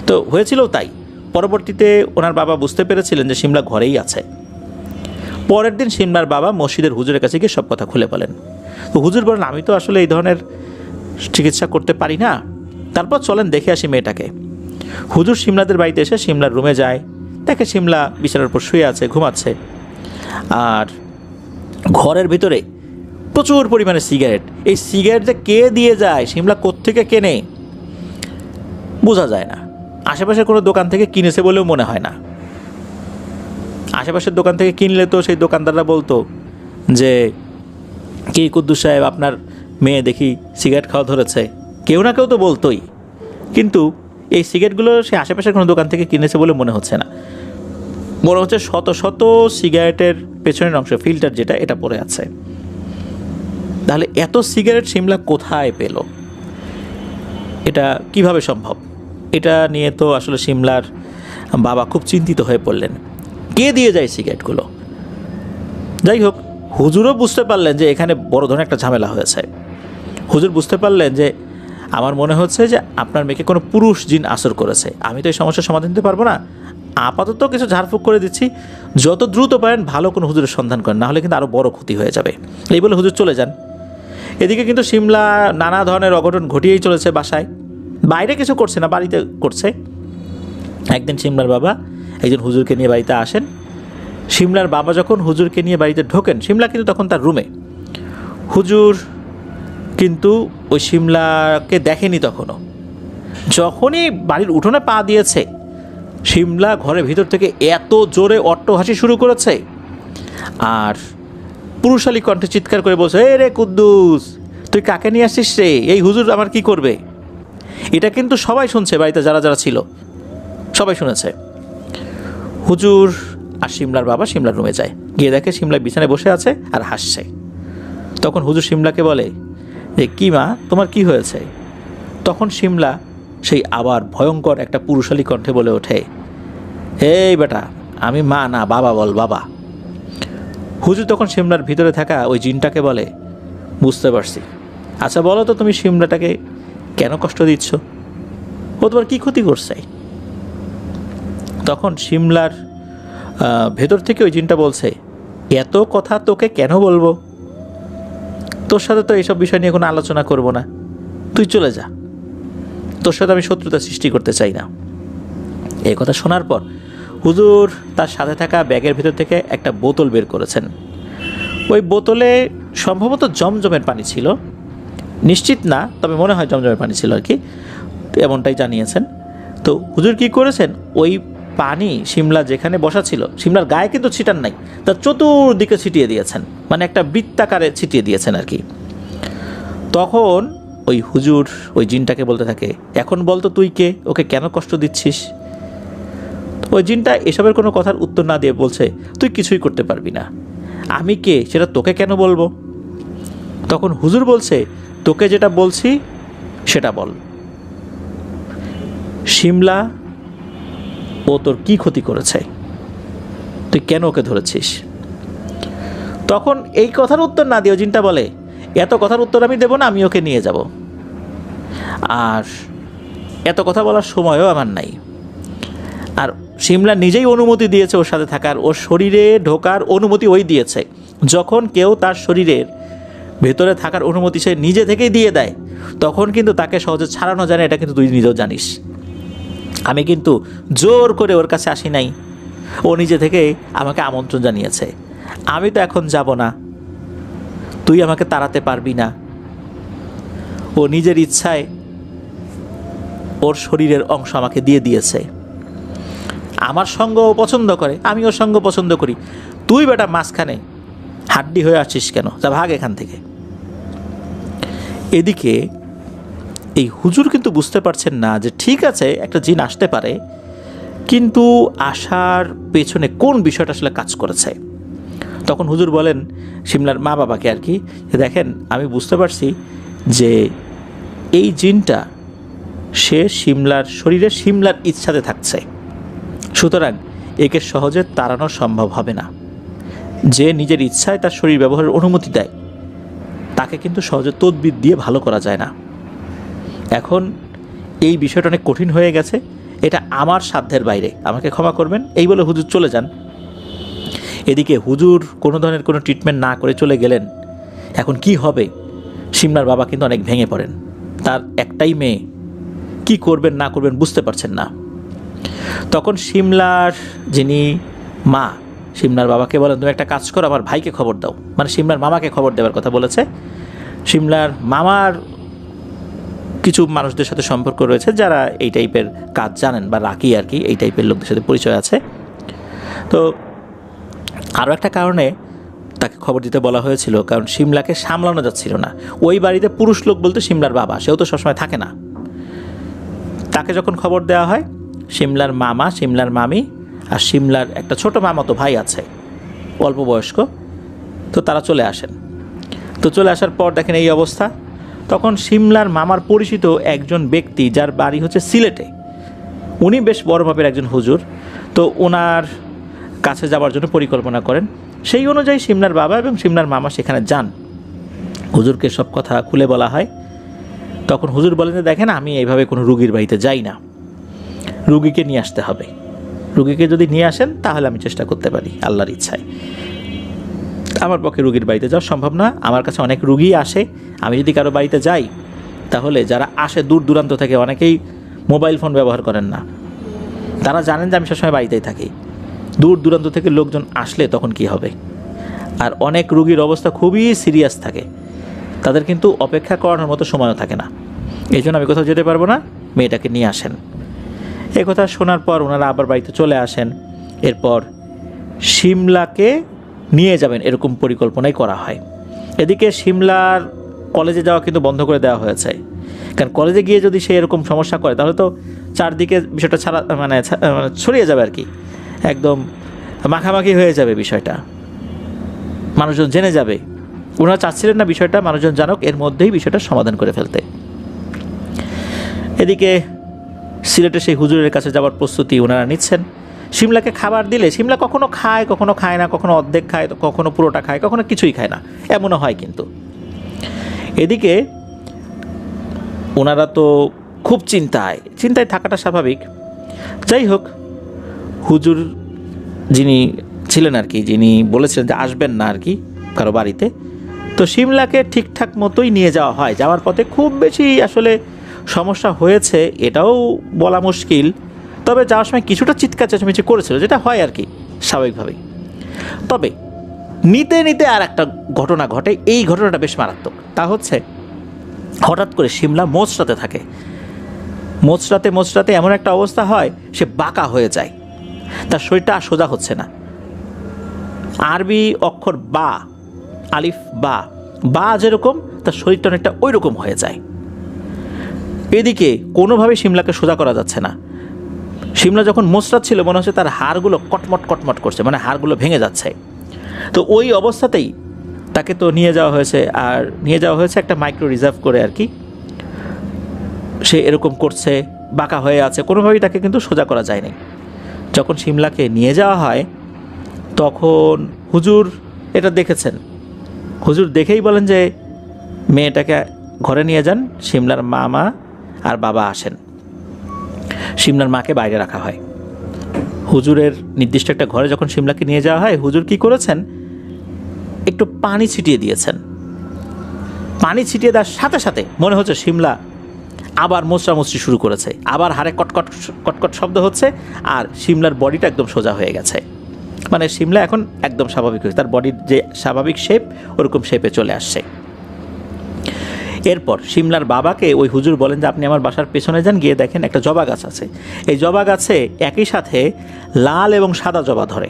তো হয়েছিল তাই। পরবর্তীতে ওনার বাবা বুঝতে পেরেছিলেন যে সিমলা ঘরেই আছে। পরের দিন সিমলার বাবা মসজিদের হুজুরের কাছে গিয়ে সব কথা খুলে বলেন। তো হুজুর বলেন, আমি তো আসলে এই ধরনের চিকিৎসা করতে পারি না, তারপর চলেন দেখে আসি মেয়েটাকে। হুজুর সিমলাদের বাড়িতে এসে সিমলার রুমে যায়, দেখে সিমলা বিছানার উপর শুয়ে আছে, ঘুমাচ্ছে। আর ঘরের ভিতরে প্রচুর পরিমাণে সিগারেট। এই সিগারেট যে কে দিয়ে যায়, সিমলা কোত্থেকে কেনে বোঝা যায় না। আশেপাশে কোনো দোকান থেকে কিনেছে বলেও মনে হয় না। আশেপাশের দোকান থেকে কিনলে তো সেই দোকানদাররা বলতো যে কি কুদ্দুস সাহেব, আপনার মেয়ে দেখি সিগারেট খাওয়া ধরেছে, কেউ না কেউ তো বলতোই। কিন্তু এই সিগারেটগুলো সে আশেপাশের কোনো দোকান থেকে কিনেছে বলে মনে হচ্ছে না, মনে হচ্ছে শত শত সিগারেটের পেছনের অংশ, ফিল্টার যেটা, এটা পড়ে আছে। তাহলে এত সিগারেট সিমলা কোথায় পেল? এটা কিভাবে সম্ভব? এটা নিয়ে তো আসলে সিমলার বাবা খুব চিন্তিত হয়ে পড়লেন, কে দিয়ে যায় সিগারেটগুলো। যাই হোক, হুজুরও বুঝতে পারলেন যে এখানে বড় ধরনের একটা ঝামেলা হয়েছে। হুজুর বুঝতে পারলেন যে আমার মনে হচ্ছে যে আপনার মেয়েকে কোনো পুরুষ জিন আসর করেছে, আমি তো এই সমস্যার সমাধান দিতে পারবো না, আপাতত কিছু ঝাড়ফুঁক করে দিচ্ছি, যত দ্রুত পারেন ভালো কোনো হুজুরের সন্ধান করেন, নাহলে কিন্তু আরও বড় ক্ষতি হয়ে যাবে। এই বলে হুজুর চলে যান। এদিকে কিন্তু সিমলা নানা ধরনের অঘটন ঘটিয়েই চলেছে বাসায়, বাইরে কিছু করছে না, বাড়িতে করছে। একদিন সিমলার বাবা একজন হুজুরকে নিয়ে বাড়িতে আসেন। সিমলার বাবা যখন হুজুরকে নিয়ে বাড়িতে ঢোকেন, সিমলা কিন্তু তখন তার রুমে, হুজুর কিন্তু ওই সিমলাকে দেখেনি তখনও। যখনই বাড়ির উঠোনে পা দিয়েছে, সিমলা ঘরের ভিতর থেকে এত জোরে অট্টহাসি শুরু করেছে আর পুরুষালী কণ্ঠে চিৎকার করে বলছে, এ রে কুদ্দুস, তুই কাকে নিয়ে আসছিস রে? এই হুজুর আমার কি করবে? এটা কিন্তু সবাই শুনছে, বাড়িতে যারা যারা ছিল সবাই শুনেছে। হুজুর আর সিমলার বাবা সিমলার রুমে যায়, গিয়ে দেখে সিমলা বিছানায় বসে আছে আর হাসছে। তখন হুজুর সিমলাকে বলে যে, কি মা, তোমার কি হয়েছে? তখন সিমলা সেই আবার ভয়ঙ্কর একটা পুরুষালী কণ্ঠে বলে ওঠে, এই বেটা, আমি মা না, বাবা বল, বাবা। হুজুর তখন সিমলার ভিতরে থাকা ওই জিনটাকে বলে, বুঝতে পারছি, আচ্ছা বলো তো তুমি সিমলাটাকে কেন কষ্ট দিচ্ছ? ও তোমার কী ক্ষতি করছে? তখন সিমলার ভেতর থেকে ওই জিনটা বলছে, এত কথা তোকে কেন বলবো? তোর সাথে তো এইসব বিষয় নিয়ে কোনো আলোচনা করব না, তুই চলে যা, তোর সাথে আমি শত্রুতা সৃষ্টি করতে চাই না। এই কথা শোনার পর হুজুর তার সাথে থাকা ব্যাগের ভিতর থেকে একটা বোতল বের করেছেন। ওই বোতলে সম্ভবত জমজমের পানি ছিল, নিশ্চিত না, তবে মনে হয় জমজমের পানি ছিল আর কি, এমনটাই জানিয়েছেন। তো হুজুর কি করেছেন, ওই পানি সিমলা যেখানে বসা ছিল, সিমলার গায়ে কিন্তু ছিটান নাই, তার চতুর্দিকে ছিটিয়ে দিয়েছেন, মানে একটা বৃত্তাকারে ছিটিয়ে দিয়েছেন আর কি। তখন ওই হুজুর ওই জিনটাকে বলতে থাকে, এখন বলতো তুই কে, ওকে কেন কষ্ট দিচ্ছিস? ওই জিনটা এসবের কোনো কথার উত্তর না দিয়ে বলছে, তুই কিছুই করতে পারবি না, আমি কে সেটা তোকে কেন বলবো? তখন হুজুর বলছে, তোকে যেটা বলছি সেটা বল, সিমলা ও তোর কি ক্ষতি করেছে, তুই কেন ওকে ধরেছিস? তখন এই কথার উত্তর না দিয়ে জিনটা বলে, এত কথার উত্তর আমি দেব না, আমি ওকে নিয়ে যাব, আর এত কথা বলার সময়ও আমার নাই। আর সিমলা নিজেই অনুমতি দিয়েছে ওর সাথে থাকার, ওর শরীরে ঢোকার অনুমতি ওই দিয়েছে। যখন কেউ তার শরীরের ভেতরে থাকার অনুমতি সে নিজে থেকেই দিয়ে দেয়, তখন কিন্তু তাকে সহজে ছাড়ানো যায় না, এটা কিন্তু তুই নিজেও জানিস। আমি কিন্তু জোর করে ওর কাছে আসি নাই, ও নিজে থেকে আমাকে আমন্ত্রণ জানিয়েছে, আমি তো এখন যাব না, তুই আমাকে তাড়াতে পারবি না। ও নিজের ইচ্ছায় ওর শরীরের অংশ আমাকে দিয়ে দিয়েছে, আমার সঙ্গ ও পছন্দ করে, আমি ওর সঙ্গ পছন্দ করি, তুই বেটা মাঝখানে হাড্ডি হয়ে আসছিস কেন, যা ভাগ এখান থেকে। এদিকে এই হুজুর কিন্তু বুঝতে পারছেন না যে ঠিক আছে একটা জিন আসতে পারে, কিন্তু আসার পেছনে কোন বিষয়টা আসলে কাজ করেছে। তখন হুজুর বলেন সিমলার মা বাবাকে আর কি, দেখেন আমি বুঝতে পারছি যে এই জিনটা সে সিমলার শরীরে সিমলার ইচ্ছাতে থাকছে, সুতরাং একে সহজে তাড়ানো সম্ভব হবে না। যে নিজের ইচ্ছায় তার শরীর ব্যবহারের অনুমতি দেয় তাকে কিন্তু সহজে তদবির দিয়ে ভালো করা যায় না। এখন এই বিষয়টা অনেক কঠিন হয়ে গেছে, এটা আমার সাধ্যের বাইরে, আমাকে ক্ষমা করবেন, এই বলে হুজুর চলে যান। এদিকে হুজুর কোনো ধরনের কোনো ট্রিটমেন্ট না করে চলে গেলেন। এখন কি হবে? সিমলার বাবা কিন্তু অনেক ভেঙে পড়েন, তার একটাই মেয়ে, কি করবেন না করবেন বুঝতে পারছেন না। তখন সিমলার যিনি মা সিমলার বাবাকে বলেন, তুমি একটা কাজ করো, আমার ভাইকে খবর দাও, মানে সিমলার মামাকে খবর দেওয়ার কথা বলেছে। সিমলার মামার কিছু মানুষদের সাথে সম্পর্ক রয়েছে যারা এই টাইপের কাজ জানেন বা রাখি আর কি, এই টাইপের লোকদের সাথে পরিচয় আছে। তো আরও একটা কারণে তাকে খবর দিতে বলা হয়েছিল, কারণ শিমলাকে সামলানো যাচ্ছিল না। ওই বাড়িতে পুরুষ লোক বলতে শিমলার বাবা, সেও তো সবসময় থাকে না। তাকে যখন খবর দেওয়া হয়, শিমলার মামা, শিমলার মামি আর শিমলার একটা ছোট মামাতো ভাই আছে অল্প বয়স্ক, তো তারা চলে আসেন। তো চলে আসার পর দেখেন এই অবস্থা। তখন শিমলার মামার পরিচিত একজন ব্যক্তি, যার বাড়ি হচ্ছে সিলেটে, উনি বেশ বড় মাপের একজন হুজুর, তো ওনার কাছে যাওয়ার জন্য পরিকল্পনা করেন। সেই অনুযায়ী শিমলার বাবা এবং শিমলার মামা সেখানে যান। হুজুরকে সব কথা খুলে বলা হয়। তখন হুজুর বলেন যে দেখেন, আমি এইভাবে কোনো রুগীর বাড়িতে যাই না, রুগীকে নিয়ে আসতে হবে। রুগীকে যদি নিয়ে আসেন তাহলে আমি চেষ্টা করতে পারি আল্লাহর ইচ্ছায়। আমার পক্ষে রুগীর বাড়িতে যাওয়া সম্ভব না। আমার কাছে অনেক রুগী আসে, আমি যদি কারো বাড়িতে যাই তাহলে যারা আসে দূর দূরান্ত থেকে, অনেকেই মোবাইল ফোন ব্যবহার করেন না, তারা জানেন যে আমি সবসময় বাড়িতেই থাকি। দূর দূরান্ত থেকে লোকজন আসলে তখন কি হবে? আর অনেক রুগীর অবস্থা খুবই সিরিয়াস থাকে, তাদের কিন্তু অপেক্ষা করানোর মতো সময়ও থাকে না। এই জন্য আমি কোথাও যেতে পারবো না, মেয়েটাকে নিয়ে আসেন। এই কথা শোনার পর ওনারা আবার বাড়িতে চলে আসেন। এরপর শিমলাকে নিয়ে যাবেন এরকম পরিকল্পনাই করা হয়। এদিকে শিমলার কলেজে যাওয়া কিন্তু বন্ধ করে দেওয়া হয়েছে, কারণ কলেজে গিয়ে যদি সে এরকম সমস্যা করে তাহলে তো চারদিকে বিষয়টা ছড়িয়ে যাবে আর কি, একদম মাখামাখি হয়ে যাবে বিষয়টা, মানুষজন জেনে যাবে। ওনারা চাচ্ছিলেন না বিষয়টা মানুষজন জানুক, এর মধ্যেই বিষয়টা সমাধান করে ফেলতে। এদিকে সিলেটে সেই হুজুরের কাছে যাওয়ার প্রস্তুতি ওনারা নিচ্ছেন। শিমলাকে খাবার দিলে শিমলা কখনো খায়, কখনো খায় না, কখনো অর্ধেক খায়, কখনো পুরোটা খায়, কখনো কিছুই খায় না, এমনও হয়। কিন্তু এদিকে ওনারা তো খুব চিন্তায় থাকাটা স্বাভাবিক। যাই হোক, হুজুর যিনি ছিলেন আর কি, যিনি বলেছিলেন যে আসবেন না আর কি কারো বাড়িতে, তো শিমলাকে ঠিকঠাক মতোই নিয়ে যাওয়া হয়। যাওয়ার পথে খুব বেশি আসলে সমস্যা হয়েছে এটাও বলা মুশকিল, তবে যাওয়ার সময় কিছুটা চিৎকার চেঁচামেচি করেছিল, যেটা হয় আর কি স্বাভাবিকভাবেই। তবে নিতে নিতে আর একটা ঘটনা ঘটে, এই ঘটনাটা বেশ মারাত্মক। তা হচ্ছে, হঠাৎ করে শিমলা মোচড়াতে থাকে। মোচড়াতে এমন একটা অবস্থা হয়, সে বাঁকা হয়ে যায়, তার শরীরটা আর সোজা হচ্ছে না। আরবি অক্ষর বা, আলিফ বা যেরকম, তার শরীরটা অনেকটা ওই রকম হয়ে যায়। এদিকে কোনোভাবেই শিমলাকে সোজা করা যাচ্ছে না। শিমলা যখন মোচড়াচ্ছিল মনে হচ্ছে তার হাড়গুলো কটমট করছে, মানে হাড়গুলো ভেঙে যাচ্ছে। তো ওই অবস্থাতেই তাকে তো নিয়ে যাওয়া হয়েছে, আর নিয়ে যাওয়া হয়েছে একটা মাইক্রো রিজার্ভ করে আর কি। সে এরকম করছে, বাঁকা হয়ে আছে, কোনোভাবেই তাকে কিন্তু সোজা করা যায়নি। যখন শিমলাকে নিয়ে যাওয়া হয় তখন হুজুর এটা দেখেছেন। হুজুর দেখেই বলেন যে মেয়েটাকে ঘরে নিয়ে যান। শিমলার মামা আর বাবা আসেন, শিমলার মাকে বাইরে রাখা হয়। হুজুরের নির্দিষ্ট একটা ঘরে যখন শিমলাকে নিয়ে যাওয়া হয়, হুজুর কি করেছেন, একটু পানি ছিটিয়ে দিয়েছেন। পানি ছিটিয়ে দেওয়ার সাথে সাথে মনে হচ্ছে শিমলা আবার মোচড়ামুচড়ি শুরু করেছে, আবার হাড়ে কটকট শব্দ হচ্ছে, আর শিমলার বডিটা একদম সোজা হয়ে গেছে। মানে শিমলা এখন একদম স্বাভাবিক হয়েছে, তার বডির যে স্বাভাবিক শেপ ওরকম শেপে চলে আসছে। এরপর শিমলার বাবাকে ওই হুজুর বলেন যে আপনি আমার বাসার পেছনে যান, গিয়ে দেখেন একটা জবা গাছ আছে। এই জবা গাছে একই সাথে লাল এবং সাদা জবা ধরে,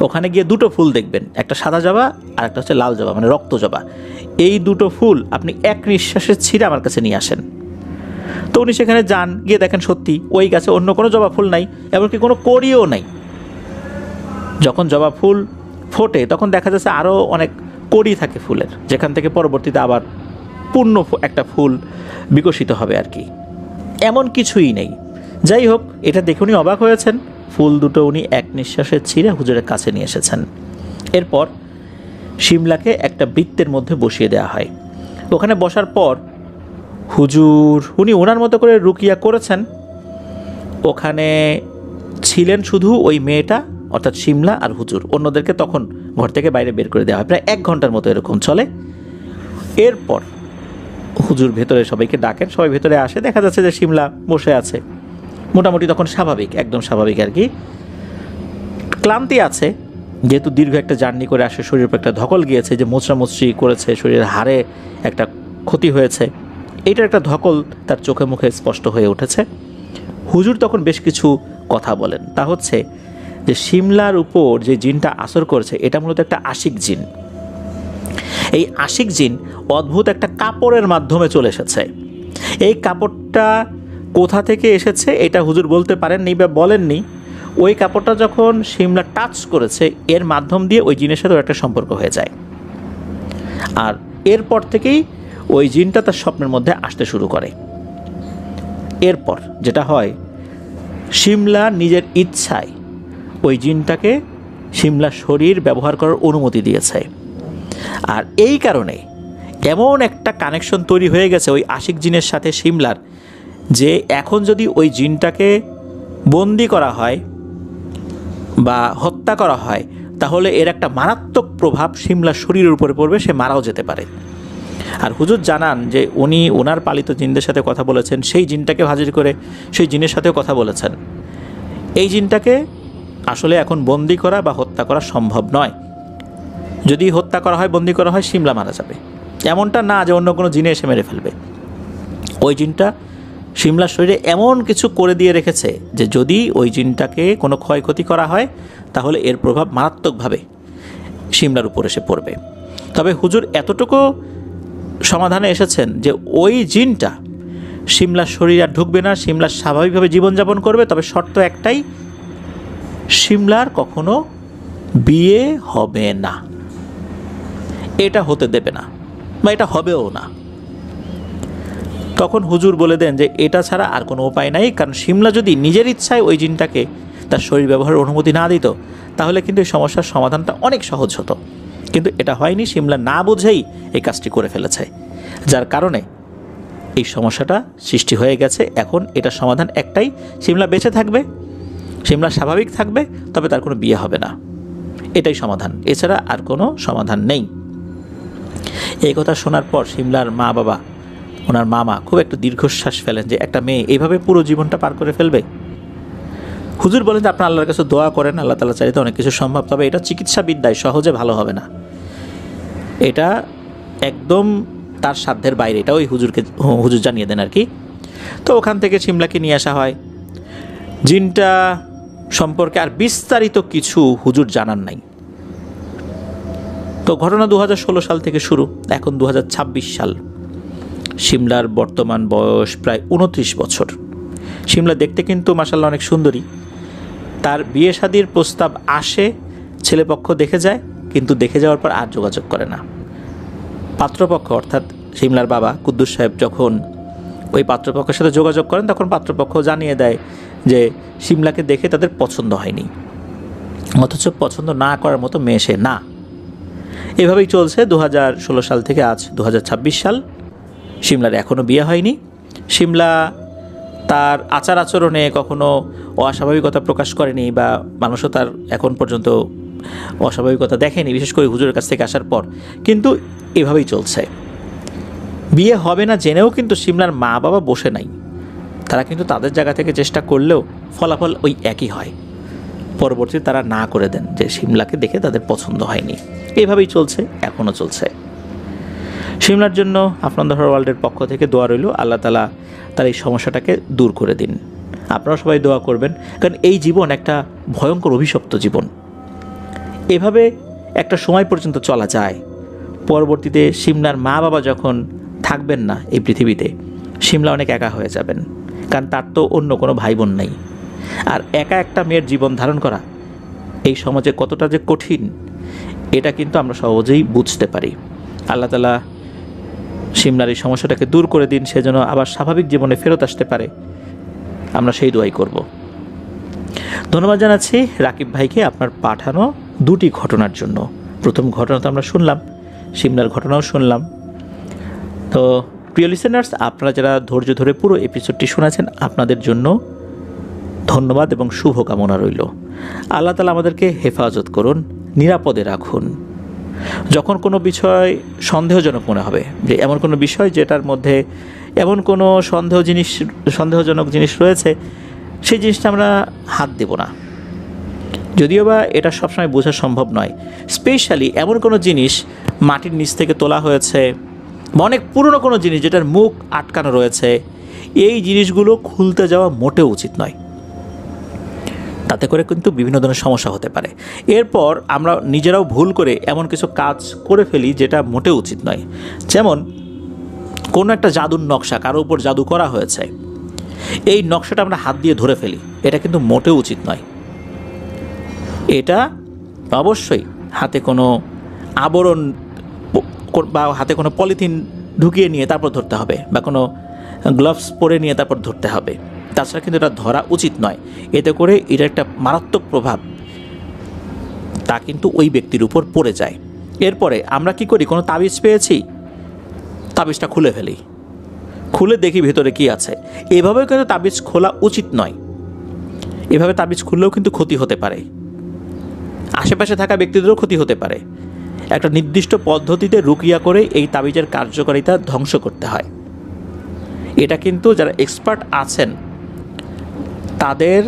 ওখানে গিয়ে দুটো ফুল দেখবেন, একটা সাদা জবা আর একটা হচ্ছে লাল জবা, মানে রক্ত জবা। এই দুটো ফুল আপনি এক নিঃশ্বাসে ছিঁড়ে আমার কাছে নিয়ে আসেন। তো উনি সেখানে যান, গিয়ে দেখেন সত্যি ওই গাছে অন্য কোনো জবা ফুল নাই, এমনকি কোনো কড়িও নাই। যখন জবা ফুল ফোটে তখন দেখা যাচ্ছে আরও অনেক কড়ি থাকে ফুলের, যেখান থেকে পরবর্তীতে আবার পূর্ণ একটা ফুল বিকশিত হবে আর কি। এমন কিছুই নেই। যাই হোক, এটা দেখে উনি অবাক হয়েছেন। ফুল দুটো উনি এক নিঃশ্বাসে ছিঁড়ে হুজুরের কাছে নিয়ে এসেছেন। এরপর শিমলাকে একটা বৃত্তের মধ্যে বসিয়ে দেওয়া হয়। ওখানে বসার পর হুজুর উনি ওনার মতো করে রুকিয়া করেছেন। ওখানে ছিলেন শুধু ওই মেয়েটা, অর্থাৎ শিমলা আর হুজুর। অন্যদেরকে তখন ঘর থেকে বাইরে বের করে দেওয়া হয়। প্রায় 1 ঘন্টার মতো এরকম চলে। এরপর হুজুর ভেতরে সবাইকে ডাকেন, সবাই ভেতরে আসে। দেখা যাচ্ছে যে শিমলা বসে আছে, মোটামুটি তখন স্বাভাবিক, একদম স্বাভাবিক আর কি। ক্লান্তি আছে, যেহেতু দীর্ঘ একটা জার্নি করে আসে, শরীরের উপর একটা ধকল গিয়েছে, যে মোচড়ামুচড়ি করেছে, শরীরের হাড়ে একটা ক্ষতি হয়েছে, এইটার একটা ধকল তার চোখে মুখে স্পষ্ট হয়ে উঠেছে। হুজুর তখন বেশ কিছু কথা বলেন। তা হচ্ছে যে শিমলার উপর যে জিনটা আসর করছে এটা মূলত একটা আশিক জিন। এই আশিক জিন অদ্ভুত একটা কাপড়ের মাধ্যমে চলে এসেছে। এই কাপড়টা কোথা থেকে এসেছে এটা হুজুর বলতে পারেননি বা বলেননি। ওই কাপড়টা যখন শিমলা টাচ করেছে এর মাধ্যম দিয়ে ওই জিনের সাথে একটা সম্পর্ক হয়ে যায়, আর এরপর থেকেই ওই জিনটা তার স্বপ্নের মধ্যে আসতে শুরু করে। এরপর যেটা হয়, শিমলা নিজের ইচ্ছায় ওই জিনটাকে শিমলা শরীর ব্যবহার করার অনুমতি দিয়েছে। আর এই কারণে এমন একটা কানেকশন তৈরি হয়ে গেছে ওই আশিক জিনের সাথে শিমলার, যে এখন যদি ওই জিনটাকে বন্দি করা হয় বা হত্যা করা হয় তাহলে এর একটা মারাত্মক প্রভাব শিমলার শরীরের উপরে পড়বে, সে মারাও যেতে পারে। আর হুজুর জানান যে উনি ওনার পালিত জিনদের সাথে কথা বলেছেন, সেই জিনটাকে হাজির করে সেই জিনের সাথেও কথা বলেছেন। এই জিনটাকে আসলে এখন বন্দি করা বা হত্যা করা সম্ভব নয়। যদি হত্যা করা হয়, বন্দি করা হয়, শিমলা মারা যাবে। এমনটা না যে অন্য কোনো জিনে এসে মেরে ফেলবে। ওই জিনটা শিমলার শরীরে এমন কিছু করে দিয়ে রেখেছে যে যদি ওই জিনটাকে কোনো ক্ষয়ক্ষতি করা হয় তাহলে এর প্রভাব মারাত্মকভাবে শিমলার উপর এসে পড়বে। তবে হুজুর এতটুকু সমাধানে এসেছেন যে ওই জিনটা শিমলার শরীর আর ঢুকবে না, শিমলার স্বাভাবিকভাবে জীবনযাপন করবে। তবে শর্ত একটাই, শিমলার কখনো বিয়ে হবে না, এটা হতে দেবে না বা এটা হবেও না। তখন হুজুর বলে দেন যে এটা ছাড়া আর কোনো উপায় নাই, কারণ শিমলা যদি নিজের ইচ্ছায় ওই জিনটাকে তার শরীর ব্যবহারের অনুমতি না দিত তাহলে কিন্তু এই সমস্যার সমাধানটা অনেক সহজ হতো। কিন্তু এটা হয়নি, শিমলা না বুঝেই এই কাজটি করে ফেলেছে, যার কারণে এই সমস্যাটা সৃষ্টি হয়ে গেছে। এখন এটা সমাধান একটাই, শিমলা বেঁচে থাকবে, শিমলা স্বাভাবিক থাকবে, তবে তার কোনো বিয়ে হবে না, এটাই সমাধান, এছাড়া আর কোনো সমাধান নেই। এই কথা শোনার পর শিমলার মা বাবা, ওনার মামা খুব একটা দীর্ঘশ্বাস ফেলেন যে একটা মেয়ে এইভাবে পুরো জীবনটা পার করে ফেলবে। হুজুর বলেন যে আপনার আল্লাহর কাছে দোয়া করেন, আল্লাহ তাআলা চাইলে অনেক কিছু সম্ভব, তবে এটা চিকিৎসা বিদ্যায় সহজে ভালো হবে না, এটা একদম তার সাধ্যের বাইরে, এটা ওই হুজুর জানিয়ে দেন আর কি। তো ওখান থেকে শিমলাকে নিয়ে আসা হয়। জিনটা সম্পর্কে আর বিস্তারিত কিছু হুজুর জানান নাই। তো ঘটনা 2016 সাল থেকে শুরু, এখন 2026 সাল। শিমলার বর্তমান বয়স প্রায় 29 বছর। শিমলা দেখতে কিন্তু মাশাআল্লাহ অনেক সুন্দরী। তার বিয়ে শাদীর প্রস্তাব আসে, ছেলেপক্ষ দেখে যায়, কিন্তু দেখে যাওয়ার পর আর যোগাযোগ করে না। পাত্রপক্ষ অর্থাৎ শিমলার বাবা কুদ্দুস সাহেব যখন ওই পাত্রপক্ষের সাথে যোগাযোগ করেন তখন পাত্রপক্ষ জানিয়ে দেয় যে শিমলাকে দেখে তাদের পছন্দ হয়নি, অথচ পছন্দ না করার মতো মেয়ে সে না। এভাবেই চলছে 2016 সাল থেকে আজ 2026 সাল। শিমলার এখনও বিয়ে হয়নি। শিমলা তার আচার আচরণে কখনো অস্বাভাবিকতা প্রকাশ করেনি বা মানুষও তার এখন পর্যন্ত অস্বাভাবিকতা দেখেনি, বিশেষ করে হুজুরের কাছ থেকে আসার পর। কিন্তু এভাবেই চলছে। বিয়ে হবে না জেনেও কিন্তু শিমলার মা বাবা বসে নাই, তারা কিন্তু তাদের জায়গা থেকে চেষ্টা করলেও ফলাফল ওই একই হয়। পরবর্তীতে তারা না করে দেন যে শিমলাকে দেখে তাদের পছন্দ হয়নি। এভাবেই চলছে, এখনও চলছে। শিমলার জন্য আপনাদের ওয়ার্ল্ডের পক্ষ থেকে দোয়া রইল, আল্লাহ তাআলা তার এই সমস্যাটাকে দূর করে দিন। আপনারা সবাই দোয়া করবেন, কারণ এই জীবন একটা ভয়ঙ্কর অভিশপ্ত জীবন। এভাবে একটা সময় পর্যন্ত চলা যায়, পরবর্তীতে শিমলার মা বাবা যখন থাকবেন না এই পৃথিবীতে, শিমলা অনেক একা হয়ে যাবেন, কারণ তার তো অন্য কোনো ভাই বোন নেই। আর একা একটা মেয়ের জীবন ধারণ করা এই সমাজে কতটা যে কঠিন এটা কিন্তু আমরা সহজেই বুঝতে পারি। আল্লাহ তাআলা শিমলার এই সমস্যাটাকে দূর করে দিন, সেজন্য আবার স্বাভাবিক জীবনে ফেরত আসতে পারে, আমরা সেই দোয়াই করব। ধন্যবাদ জানাচ্ছি রাকিব ভাইকে আপনার পাঠানো দুটি ঘটনার জন্য। প্রথম ঘটনা তো আমরা শুনলাম, শিমলার ঘটনাও শুনলাম। তো প্রিয় লিসেনার্স, আপনারা যারা ধৈর্য ধরে পুরো এপিসোডটি শুনেছেন, আপনাদের জন্য ধন্যবাদ এবং শুভকামনা রইল। আল্লাহ তাআলা আমাদেরকে হেফাজত করুন, নিরাপদে রাখুন। যখন কোনো বিষয় সন্দেহজনক মনে হবে, যে এমন কোনো বিষয় যেটার মধ্যে এমন কোনো সন্দেহজনক জিনিস রয়েছে, সেই জিনিসটা আমরা হাত দেব না। যদিও বা এটা সবসময় বোঝা সম্ভব নয়। স্পেশালি এমন কোনো জিনিস মাটির নিচ থেকে তোলা হয়েছে বা অনেক পুরনো কোনো জিনিস যেটার মুখ আটকানো রয়েছে, এই জিনিসগুলো খুলতে যাওয়া মোটেও উচিত নয়। তাতে করে কিন্তু বিভিন্ন ধরনের সমস্যা হতে পারে। এরপর আমরা নিজেরাও ভুল করে এমন কিছু কাজ করে ফেলি যেটা মোটেও উচিত নয়। যেমন কোনো একটা জাদুর নকশা কারো উপর জাদু করা হয়েছে, এই নকশাটা আমরা হাত দিয়ে ধরে ফেলি, এটা কিন্তু মোটেও উচিত নয়। এটা অবশ্যই হাতে কোনো আবরণ বা হাতে কোনো পলিথিন ঢুকিয়ে নিয়ে তারপর ধরতে হবে, বা কোনো গ্লাভস পরে নিয়ে তারপর ধরতে হবে। তাছাড়া কিন্তু এটা ধরা উচিত নয়। এতে করে এটা একটা মারাত্মক প্রভাব তা কিন্তু ওই ব্যক্তির উপর পড়ে যায়। এরপরে আমরা কি করি, কোনো তাবিজ পেয়েছি, তাবিজটা খুলে ফেলি, খুলে দেখি ভেতরে কি আছে। এভাবেও কিন্তু তাবিজ খোলা উচিত নয়। এভাবে তাবিজ খুললেও কিন্তু ক্ষতি হতে পারে, আশেপাশে থাকা ব্যক্তিদেরও ক্ষতি হতে পারে। একটা নির্দিষ্ট পদ্ধতিতে রুকিয়া করে এই তাবিজের কার্যকারিতা ধ্বংস করতে হয়। এটা কিন্তু যারা এক্সপার্ট আছেন তাদের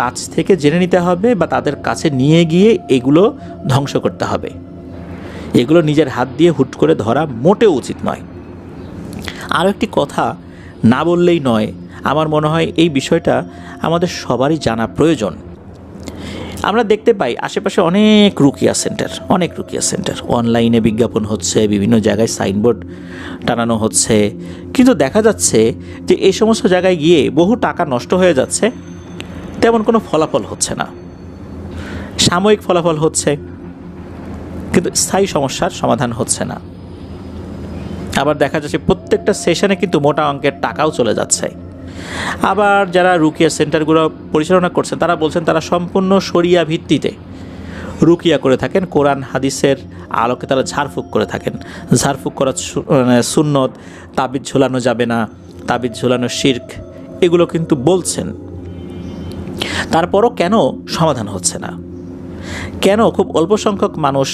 কাছ থেকে জেনে নিতে হবে, বা তাদের কাছে নিয়ে গিয়ে এগুলো ধ্বংস করতে হবে। এগুলো নিজের হাত দিয়ে হুট করে ধরা মোটেও উচিত নয়। আরও একটি কথা না বললেই নয়, আমার মনে হয় এই বিষয়টা আমাদের সবারই জানা প্রয়োজন। আমরা দেখতে পাই আশেপাশে অনেক রুকিয়া সেন্টার, অনলাইনে বিজ্ঞাপন হচ্ছে, বিভিন্ন জায়গায় সাইনবোর্ড টানানো হচ্ছে, কিন্তু দেখা যাচ্ছে যে এই সমস্ত জায়গায় গিয়ে বহু টাকা নষ্ট হয়ে যাচ্ছে, তেমন কোনো ফলাফল হচ্ছে না। সাময়িক ফলাফল হচ্ছে, কিন্তু স্থায়ী সমস্যার সমাধান হচ্ছে না। আবার দেখা যাচ্ছে প্রত্যেকটা সেশনে কিন্তু মোটা অঙ্কের টাকাও চলে যাচ্ছে। আবার যারা রুকিয়া সেন্টারগুলো পরিচালনা করছেন তারা বলছেন তারা সম্পূর্ণ শরিয়া ভিত্তিতে রুকিয়া করে থাকেন, কোরআন হাদিসের আলোকে তারা ঝাড়ফুঁক করে থাকেন। ঝাড়ফুঁক করা সুন্নত, তাবিজ ঝোলানো যাবে না, তাবিজ ঝোলানো শিরক, এগুলো কিন্তু বলছেন। তারপরও কেন সমাধান হচ্ছে না? কেন খুব অল্প সংখ্যক মানুষ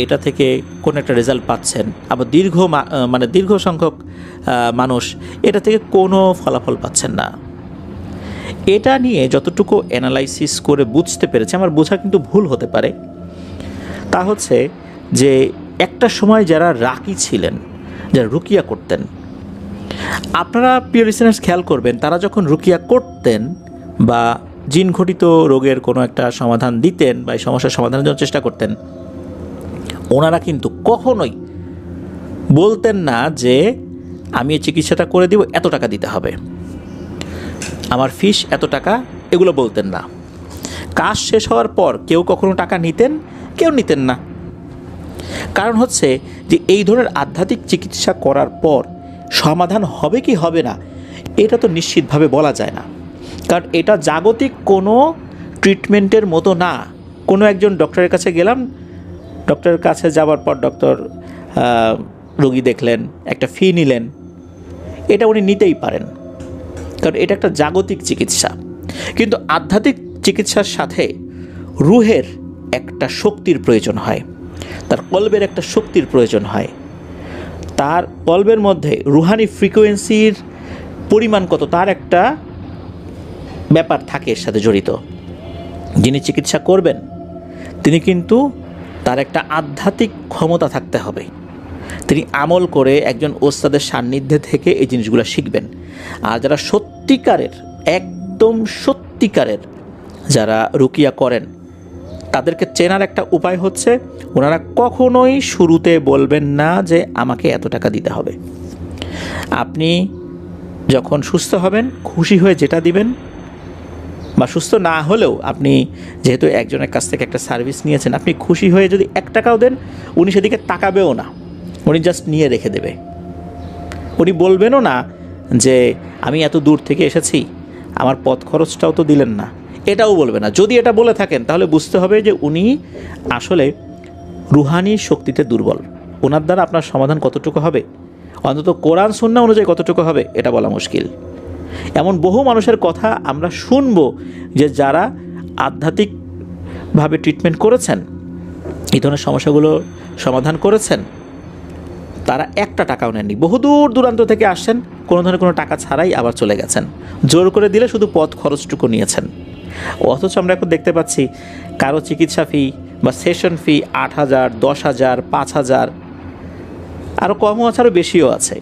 এটা থেকে কোনো একটা রেজাল্ট পাচ্ছেন, আবার দীর্ঘ সংখ্যক মানুষ এটা থেকে কোনো ফলাফল পাচ্ছেন না? এটা নিয়ে যতটুকু অ্যানালাইসিস করে বুঝতে পেরেছে, আমার বোঝা কিন্তু ভুল হতে পারে, তা হচ্ছে যে একটা সময় যারা রাকি ছিলেন, যারা রুকিয়া করতেন, আপনারা প্রিয় লিসেনার্স খেয়াল করবেন, তারা যখন রুকিয়া করতেন বা জিন ঘটিত রোগের কোনো একটা সমাধান দিতেন বা এই সমস্যার সমাধানের জন্য চেষ্টা করতেন, ওনারা কিন্তু কখনোই বলতেন না যে আমি এই চিকিৎসাটা করে দিব, এত টাকা দিতে হবে, আমার ফিস এত টাকা, এগুলো বলতেন না। কাজ শেষ হওয়ার পর কেউ কখনো টাকা নিতেন, কেউ নিতেন না। কারণ হচ্ছে যে এই ধরনের আধ্যাত্মিক চিকিৎসা করার পর সমাধান হবে কি হবে না এটা তো নিশ্চিতভাবে বলা যায় না। কারণ এটা জাগতিক কোনো ট্রিটমেন্টের মতো না। কোনো একজন ডক্টরের কাছে গেলাম, ডক্টরের কাছে যাওয়ার পর ডক্টর রোগী দেখলেন, একটা ফি নিলেন, এটা উনি নিতেই পারেন, কারণ এটা একটা জাগতিক চিকিৎসা। কিন্তু আধ্যাত্মিক চিকিৎসার সাথে রুহের একটা শক্তির প্রয়োজন হয়, তার কলবের একটা শক্তির প্রয়োজন হয়, তার কলবের মধ্যে রুহানি ফ্রিকোয়েন্সির পরিমাণ কত তার একটা ব্যাপার থাকে এর সাথে জড়িত। যিনি চিকিৎসা করবেন তিনি কিন্তু তার একটা আধ্যাত্মিক ক্ষমতা থাকতে হবে, তিনি আমল করে একজন ওস্তাদের সান্নিধ্যে থেকে এই জিনিসগুলো শিখবেন। আর যারা সত্যিকারের, একদম সত্যিকারের যারা রুকিয়া করেন, তাদেরকে চেনার একটা উপায় হচ্ছে ওনারা কখনোই শুরুতে বলবেন না যে আমাকে এত টাকা দিতে হবে। আপনি যখন সুস্থ হবেন খুশি হয়ে যেটা দিবেন, বা সুস্থ না হলেও আপনি যেহেতু একজনের কাছ থেকে একটা সার্ভিস নিয়েছেন, আপনি খুশি হয়ে যদি 1 টাকাও দেন উনি সেদিকে তাকাবেও না, উনি জাস্ট নিয়ে রেখে দেবে। উনি বলবেনও না যে আমি এত দূর থেকে এসেছি, আমার পথ খরচটাও তো দিলেন না, এটাও বলবে না। যদি এটা বলে থাকেন তাহলে বুঝতে হবে যে উনি আসলে রুহানি শক্তিতে দুর্বল। ওনার দ্বারা আপনার সমাধান কতটুকু হবে, অন্তত কোরআন সুন্নাহ অনুযায়ী কতটুকু হবে, এটা বলা মুশকিল। এমন বহু মানুষের কথা আমরা শুনব যে যারা আধ্যাত্মিকভাবে ট্রিটমেন্ট করেছেন, এই ধরনের সমস্যাগুলো সমাধান করেছেন, তারা একটা টাকাও নেননি, বহুদূর দূরান্ত থেকে আসছেন, কোনো ধরনের কোনো টাকা ছাড়াই আবার চলে গেছেন, জোর করে দিলে শুধু পথ খরচটুকু নিয়েছেন। অথচ আমরা এখন দেখতে পাচ্ছি কারো চিকিৎসা ফি বা সেশন ফি 8,000, 10,000, 5,000, আরও কমও আছে, আরও বেশিও আছে।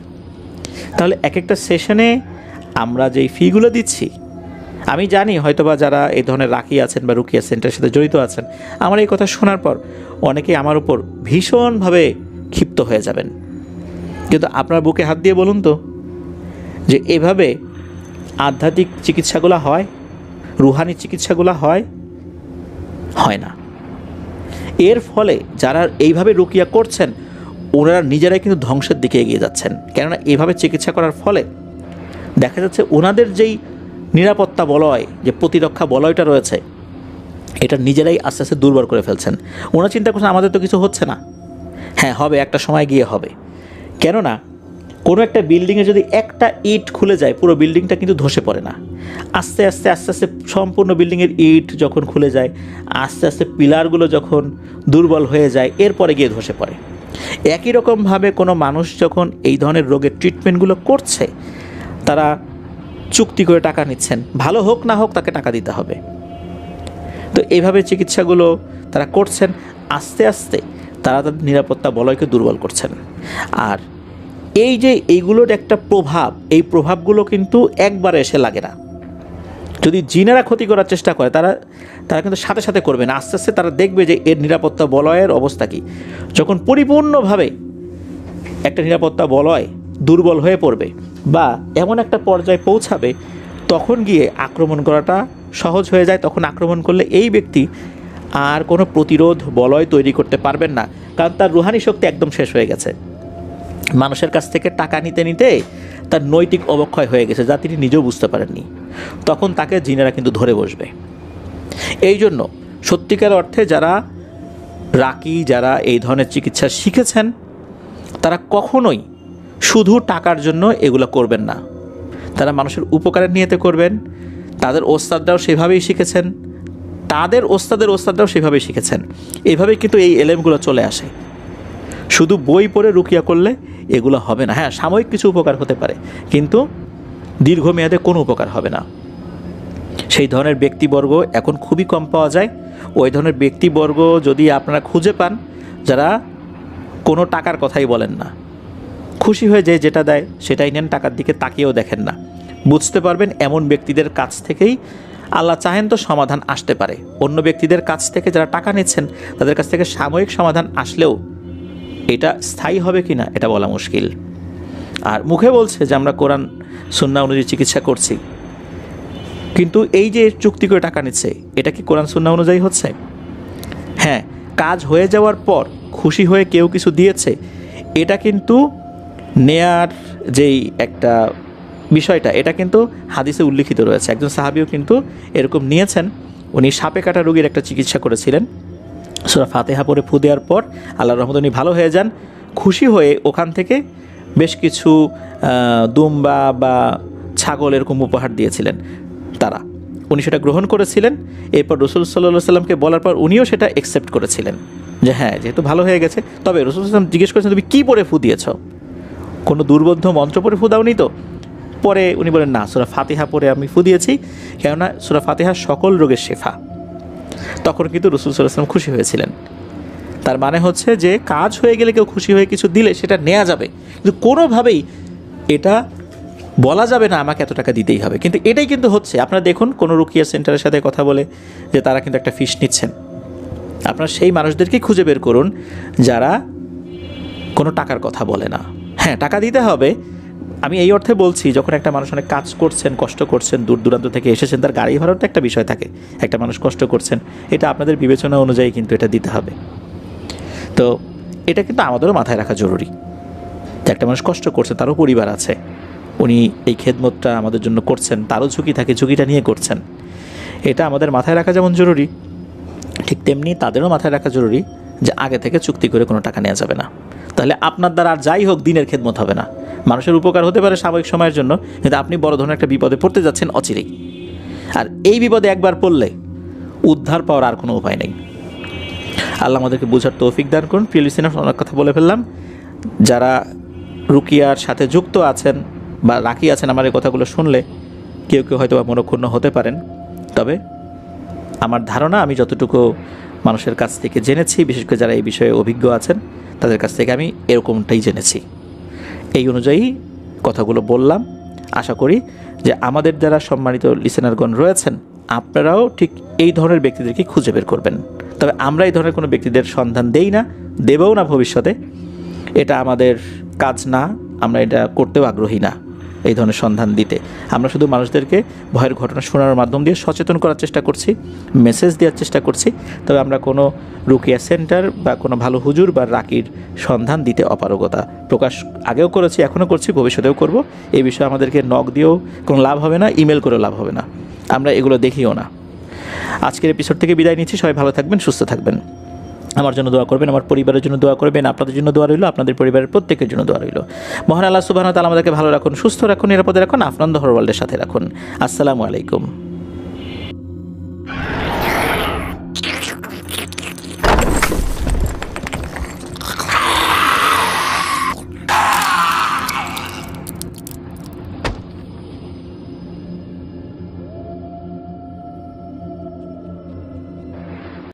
তাহলে এক একটা সেশনে আমরা যেই ফিগুলো দিচ্ছি, আমি জানি হয়তোবা যারা এই ধরনের রাকি আছেন বা রুকিয়া সেন্টারের সাথে জড়িত আছেন, আমার এই কথা শোনার পর অনেকেই আমার উপর ভীষণভাবে ক্ষিপ্ত হয়ে যাবেন। কিন্তু আপনার বুকে হাত দিয়ে বলুন তো, যে এভাবে আধ্যাত্মিক চিকিৎসাগুলো হয়, রুহানি চিকিৎসাগুলো হয়? হয় না। এর ফলে যারা এইভাবে রুকিয়া করছেন ওনারা নিজেরাই কিন্তু ধ্বংসের দিকে এগিয়ে যাচ্ছেন। কেননা এইভাবে চিকিৎসা করার ফলে দেখা যাচ্ছে ওনাদের যেই নিরাপত্তা বলয়, যে প্রতিরক্ষা বলয়টা রয়েছে, এটা নিজেরাই আস্তে আস্তে দুর্বল করে ফেলছেন। ওনারা চিন্তা করছেন আমাদের তো কিছু হচ্ছে না। হ্যাঁ, হবে, একটা সময় গিয়ে হবে। কেননা কোনো একটা বিল্ডিংয়ে যদি একটা ইট খুলে যায় পুরো বিল্ডিংটা কিন্তু ধসে পড়ে না। আস্তে আস্তে আস্তে আস্তে সম্পূর্ণ বিল্ডিংয়ের ইট যখন খুলে যায়, আস্তে আস্তে পিলারগুলো যখন দুর্বল হয়ে যায়, এরপরে গিয়ে ধসে পড়ে। একই রকমভাবে কোনো মানুষ যখন এই ধরনের রোগের ট্রিটমেন্টগুলো করছে, তারা চুক্তি করে টাকা নিচ্ছেন, ভালো হোক না হোক তাকে টাকা দিতে হবে। তো এইভাবে চিকিৎসাগুলো তারা করছেন, আস্তে আস্তে তারা তাদের নিরাপত্তা বলয়কে দুর্বল করছেন। আর এই যে এইগুলোর একটা প্রভাব, এই প্রভাবগুলো কিন্তু একবারে এসে লাগে না। যদি জিনেরা ক্ষতি করার চেষ্টা করে তারা কিন্তু সাথে সাথে করবে না, আস্তে আস্তে তারা দেখবে যে এর নিরাপত্তা বলয়ের অবস্থা কী। যখন পরিপূর্ণভাবে একটা নিরাপত্তা বলয় দুর্বল হয়ে পড়বে বা এমন একটা পর্যায়ে পৌঁছাবে, তখন গিয়ে আক্রমণ করাটা সহজ হয়ে যায়। তখন আক্রমণ করলে এই ব্যক্তি আর কোনো প্রতিরোধ বলয় তৈরি করতে পারবেন না, কারণ তার রুহানি শক্তি একদম শেষ হয়ে গেছে। মানুষের কাছ থেকে টাকা নিতে নিতে তার নৈতিক অবক্ষয় হয়ে গেছে, যা তিনি নিজেও বুঝতে পারেননি। তখন তাকে জিনেরা কিন্তু ধরে বসবে। এই জন্য সত্যিকার অর্থে যারা রাকি, যারা এই ধরনের চিকিৎসা শিখেছেন, তারা কখনোই শুধু টাকার জন্য এগুলো করবেন না। তারা মানুষের উপকারের নিয়তে করবেন। তাদের ওস্তাদরাও সেভাবেই শিখেছেন, তাদের ওস্তাদরাও সেভাবেই শিখেছেন। এইভাবেই কিন্তু এই এলেমগুলো চলে আসে। শুধু বই পড়ে রুকিয়া করলে এগুলো হবে না। হ্যাঁ, সাময়িক কিছু উপকার হতে পারে, কিন্তু দীর্ঘমেয়াদে কোনো উপকার হবে না। সেই ধরনের ব্যক্তিবর্গ এখন খুবই কম পাওয়া যায়। ওই ধরনের ব্যক্তিবর্গ যদি আপনারা খুঁজে পান, যারা কোনো টাকার কথাই বলেন না, খুশি হয়ে যে যেটা দেয় সেটাই নেন, টাকার দিকে তাকিয়েও দেখেন না, বুঝতে পারবেন এমন ব্যক্তিদের কাছ থেকেই আল্লাহ চাহেন তো সমাধান আসতে পারে। অন্য ব্যক্তিদের কাছ থেকে যারা টাকা নিচ্ছেন, তাদের কাছ থেকে সাময়িক সমাধান আসলেও এটা স্থায়ী হবে কি না এটা বলা মুশকিল। আর মুখে বলছে যে আমরা কোরআন সুন্নাহ অনুযায়ী চিকিৎসা করছি, কিন্তু এই যে চুক্তি করে টাকা নিচ্ছে, এটা কি কোরআন সুন্নাহ অনুযায়ী হচ্ছে? হ্যাঁ, কাজ হয়ে যাওয়ার পর খুশি হয়ে কেউ কিছু দিয়েছে, এটা কিন্তু নেয়ার যেই একটা বিষয়টা, এটা কিন্তু হাদিসে উল্লিখিত রয়েছে। একজন সাহাবীও কিন্তু এরকম নিয়েছেন। উনি সাপে কাটা রোগীর একটা চিকিৎসা করেছিলেন। সূরা ফাতিহা পড়ে ফু দেওয়ার পর আল্লাহর রহমতে উনি ভালো হয়ে যান। খুশি হয়ে ওখান থেকে বেশ কিছু দুম্বা বা ছাগল এরকম উপহার দিয়েছিলেন তারা। উনি সেটা গ্রহণ করেছিলেন। এরপর রাসূল সাল্লাল্লাহু আলাইহি সাল্লামকে বলার পর উনিও সেটা অ্যাকসেপ্ট করেছিলেন যে হ্যাঁ, যেহেতু ভালো হয়ে গেছে। তবে রাসূল সাল্লাল্লাহু আলাইহি সাল্লাম জিজ্ঞেস করেছেন, তুমি কী পড়ে ফু দিয়েছ? কোনো দুর্বোধ্য মন্ত্র পড়ে ফু দাওনি তো? পরে উনি বলেন, না, সূরা ফাতিহা পড়ে আমি ফু দিয়েছি, কেননা সূরা ফাতিহা সকল রোগের শেফা। তখন কিন্তু রাসূল সাল্লাল্লাহু আলাইহি সাল্লাম খুশি হয়েছিলেন। তার মানে হচ্ছে যে কাজ হয়ে গেলে কেউ খুশি হয়ে কিছু দিলে সেটা নেওয়া যাবে, কিন্তু কোনোভাবেই এটা বলা যাবে না আমাকে এত টাকা দিতেই হবে। কিন্তু এটাই কিন্তু হচ্ছে। আপনারা দেখুন, কোনো রুকিয়া সেন্টারের সাথে কথা বলে যে তারা কিন্তু একটা ফিস নিচ্ছেন, আপনারা সেই মানুষদেরকেই খুঁজে বের করুন যারা কোনো টাকার কথা বলে না। হ্যাঁ, টাকা দিতে হবে, আমি এই অর্থে বলছি, যখন একটা মানুষ অনেক কাজ করছেন, কষ্ট করছেন, দূর দূরান্ত থেকে এসেছেন, তার গাড়ি ভাড়ার তো একটা বিষয় থাকে। একটা মানুষ কষ্ট করছেন, এটা আপনাদের বিবেচনা অনুযায়ী কিন্তু এটা দিতে হবে। তো এটা কিন্তু আমাদেরও মাথায় রাখা জরুরি যে একটা মানুষ কষ্ট করছে, তারও পরিবার আছে, উনি এই খেদমতটা আমাদের জন্য করছেন, তারও ঝুঁকি থাকে, ঝুঁকিটা নিয়ে করছেন। এটা আমাদের মাথায় রাখা যেমন জরুরি, ঠিক তেমনি তাদেরও মাথায় রাখা জরুরি যে আগে থেকে চুক্তি করে কোনো টাকা নেওয়া যাবে না। তাহলে আপনার দ্বারা আর যাই হোক দিনের খেদমত হবে না। মানুষের উপকার হতে পারে সাময়িক সময়ের জন্য, কিন্তু আপনি বড় ধরনের একটা বিপদে পড়তে যাচ্ছেন অচিরেই। আর এই বিপদে একবার পড়লে উদ্ধার পাওয়ার আর কোনো উপায় নেই। আল্লাহ আমাদেরকে বোঝার তৌফিক দান করুন। প্রিয় লিসেনার, অনেক কথা বলে ফেললাম। যারা রুকিয়ার সাথে যুক্ত আছেন বা রাকি আছেন, আমার এই কথাগুলো শুনলে কেউ কেউ হয়তো মনক্ষুণ্ণ হতে পারেন। তবে আমার ধারণা, আমি যতটুকু মানুষের কাছ থেকে জেনেছি, বিশেষ করে যারা এই বিষয়ে অভিজ্ঞ আছেন, তাদের কাছ থেকে আমি এরকমটাই জেনেছি। এই অনুযায়ী কথাগুলো বললাম। আশা করি যে আমাদের যারা সম্মানিত লিসেনারগণ রয়েছেন আপনারাও ঠিক এই ধরনের ব্যক্তিদেরকে খুঁজে বের করবেন। তবে আমরা এই ধরনের কোনো ব্যক্তিদের সন্ধান দেই না, দেবও না ভবিষ্যতে। এটা আমাদের কাজ না, আমরা এটা করতেও আগ্রহী না এই ধরনের সন্ধান দিতে। আমরা শুধু মানুষদেরকে ভয়ের ঘটনা শোনানোর মাধ্যম দিয়ে সচেতন করার চেষ্টা করছি, মেসেজ দেওয়ার চেষ্টা করছি। তবে আমরা কোনো রুকিয়া সেন্টার বা কোনো ভালো হুজুর বা রাকির সন্ধান দিতে অপারগতা প্রকাশ আগেও করেছি, এখনও করছি, ভবিষ্যতেও করব। এই বিষয়ে আমাদেরকে নক দিয়েও কোনো লাভ হবে না, ইমেল করেও লাভ হবে না, আমরা এগুলো দেখিও না। আজকের এপিসোড থেকে বিদায় নিচ্ছি। সবাই ভালো থাকবেন, সুস্থ থাকবেন। আমার জন্য দোয়া করবেন, আমার পরিবারের জন্য দোয়া করবেন, আপনাদের জন্য দোয়া রইল, আপনাদের পরিবারের প্রত্যেকের জন্য দোয়া রইল। মহান আল্লাহ সুবহানাহু ওয়া তাআলা আমাদেরকে ভালো রাখুন, সুস্থ রাখুন, নিরাপদে রাখুন, আফনান দ্য ওয়ার্ল্ডের সাথে রাখুন। আসসালামু আলাইকুম।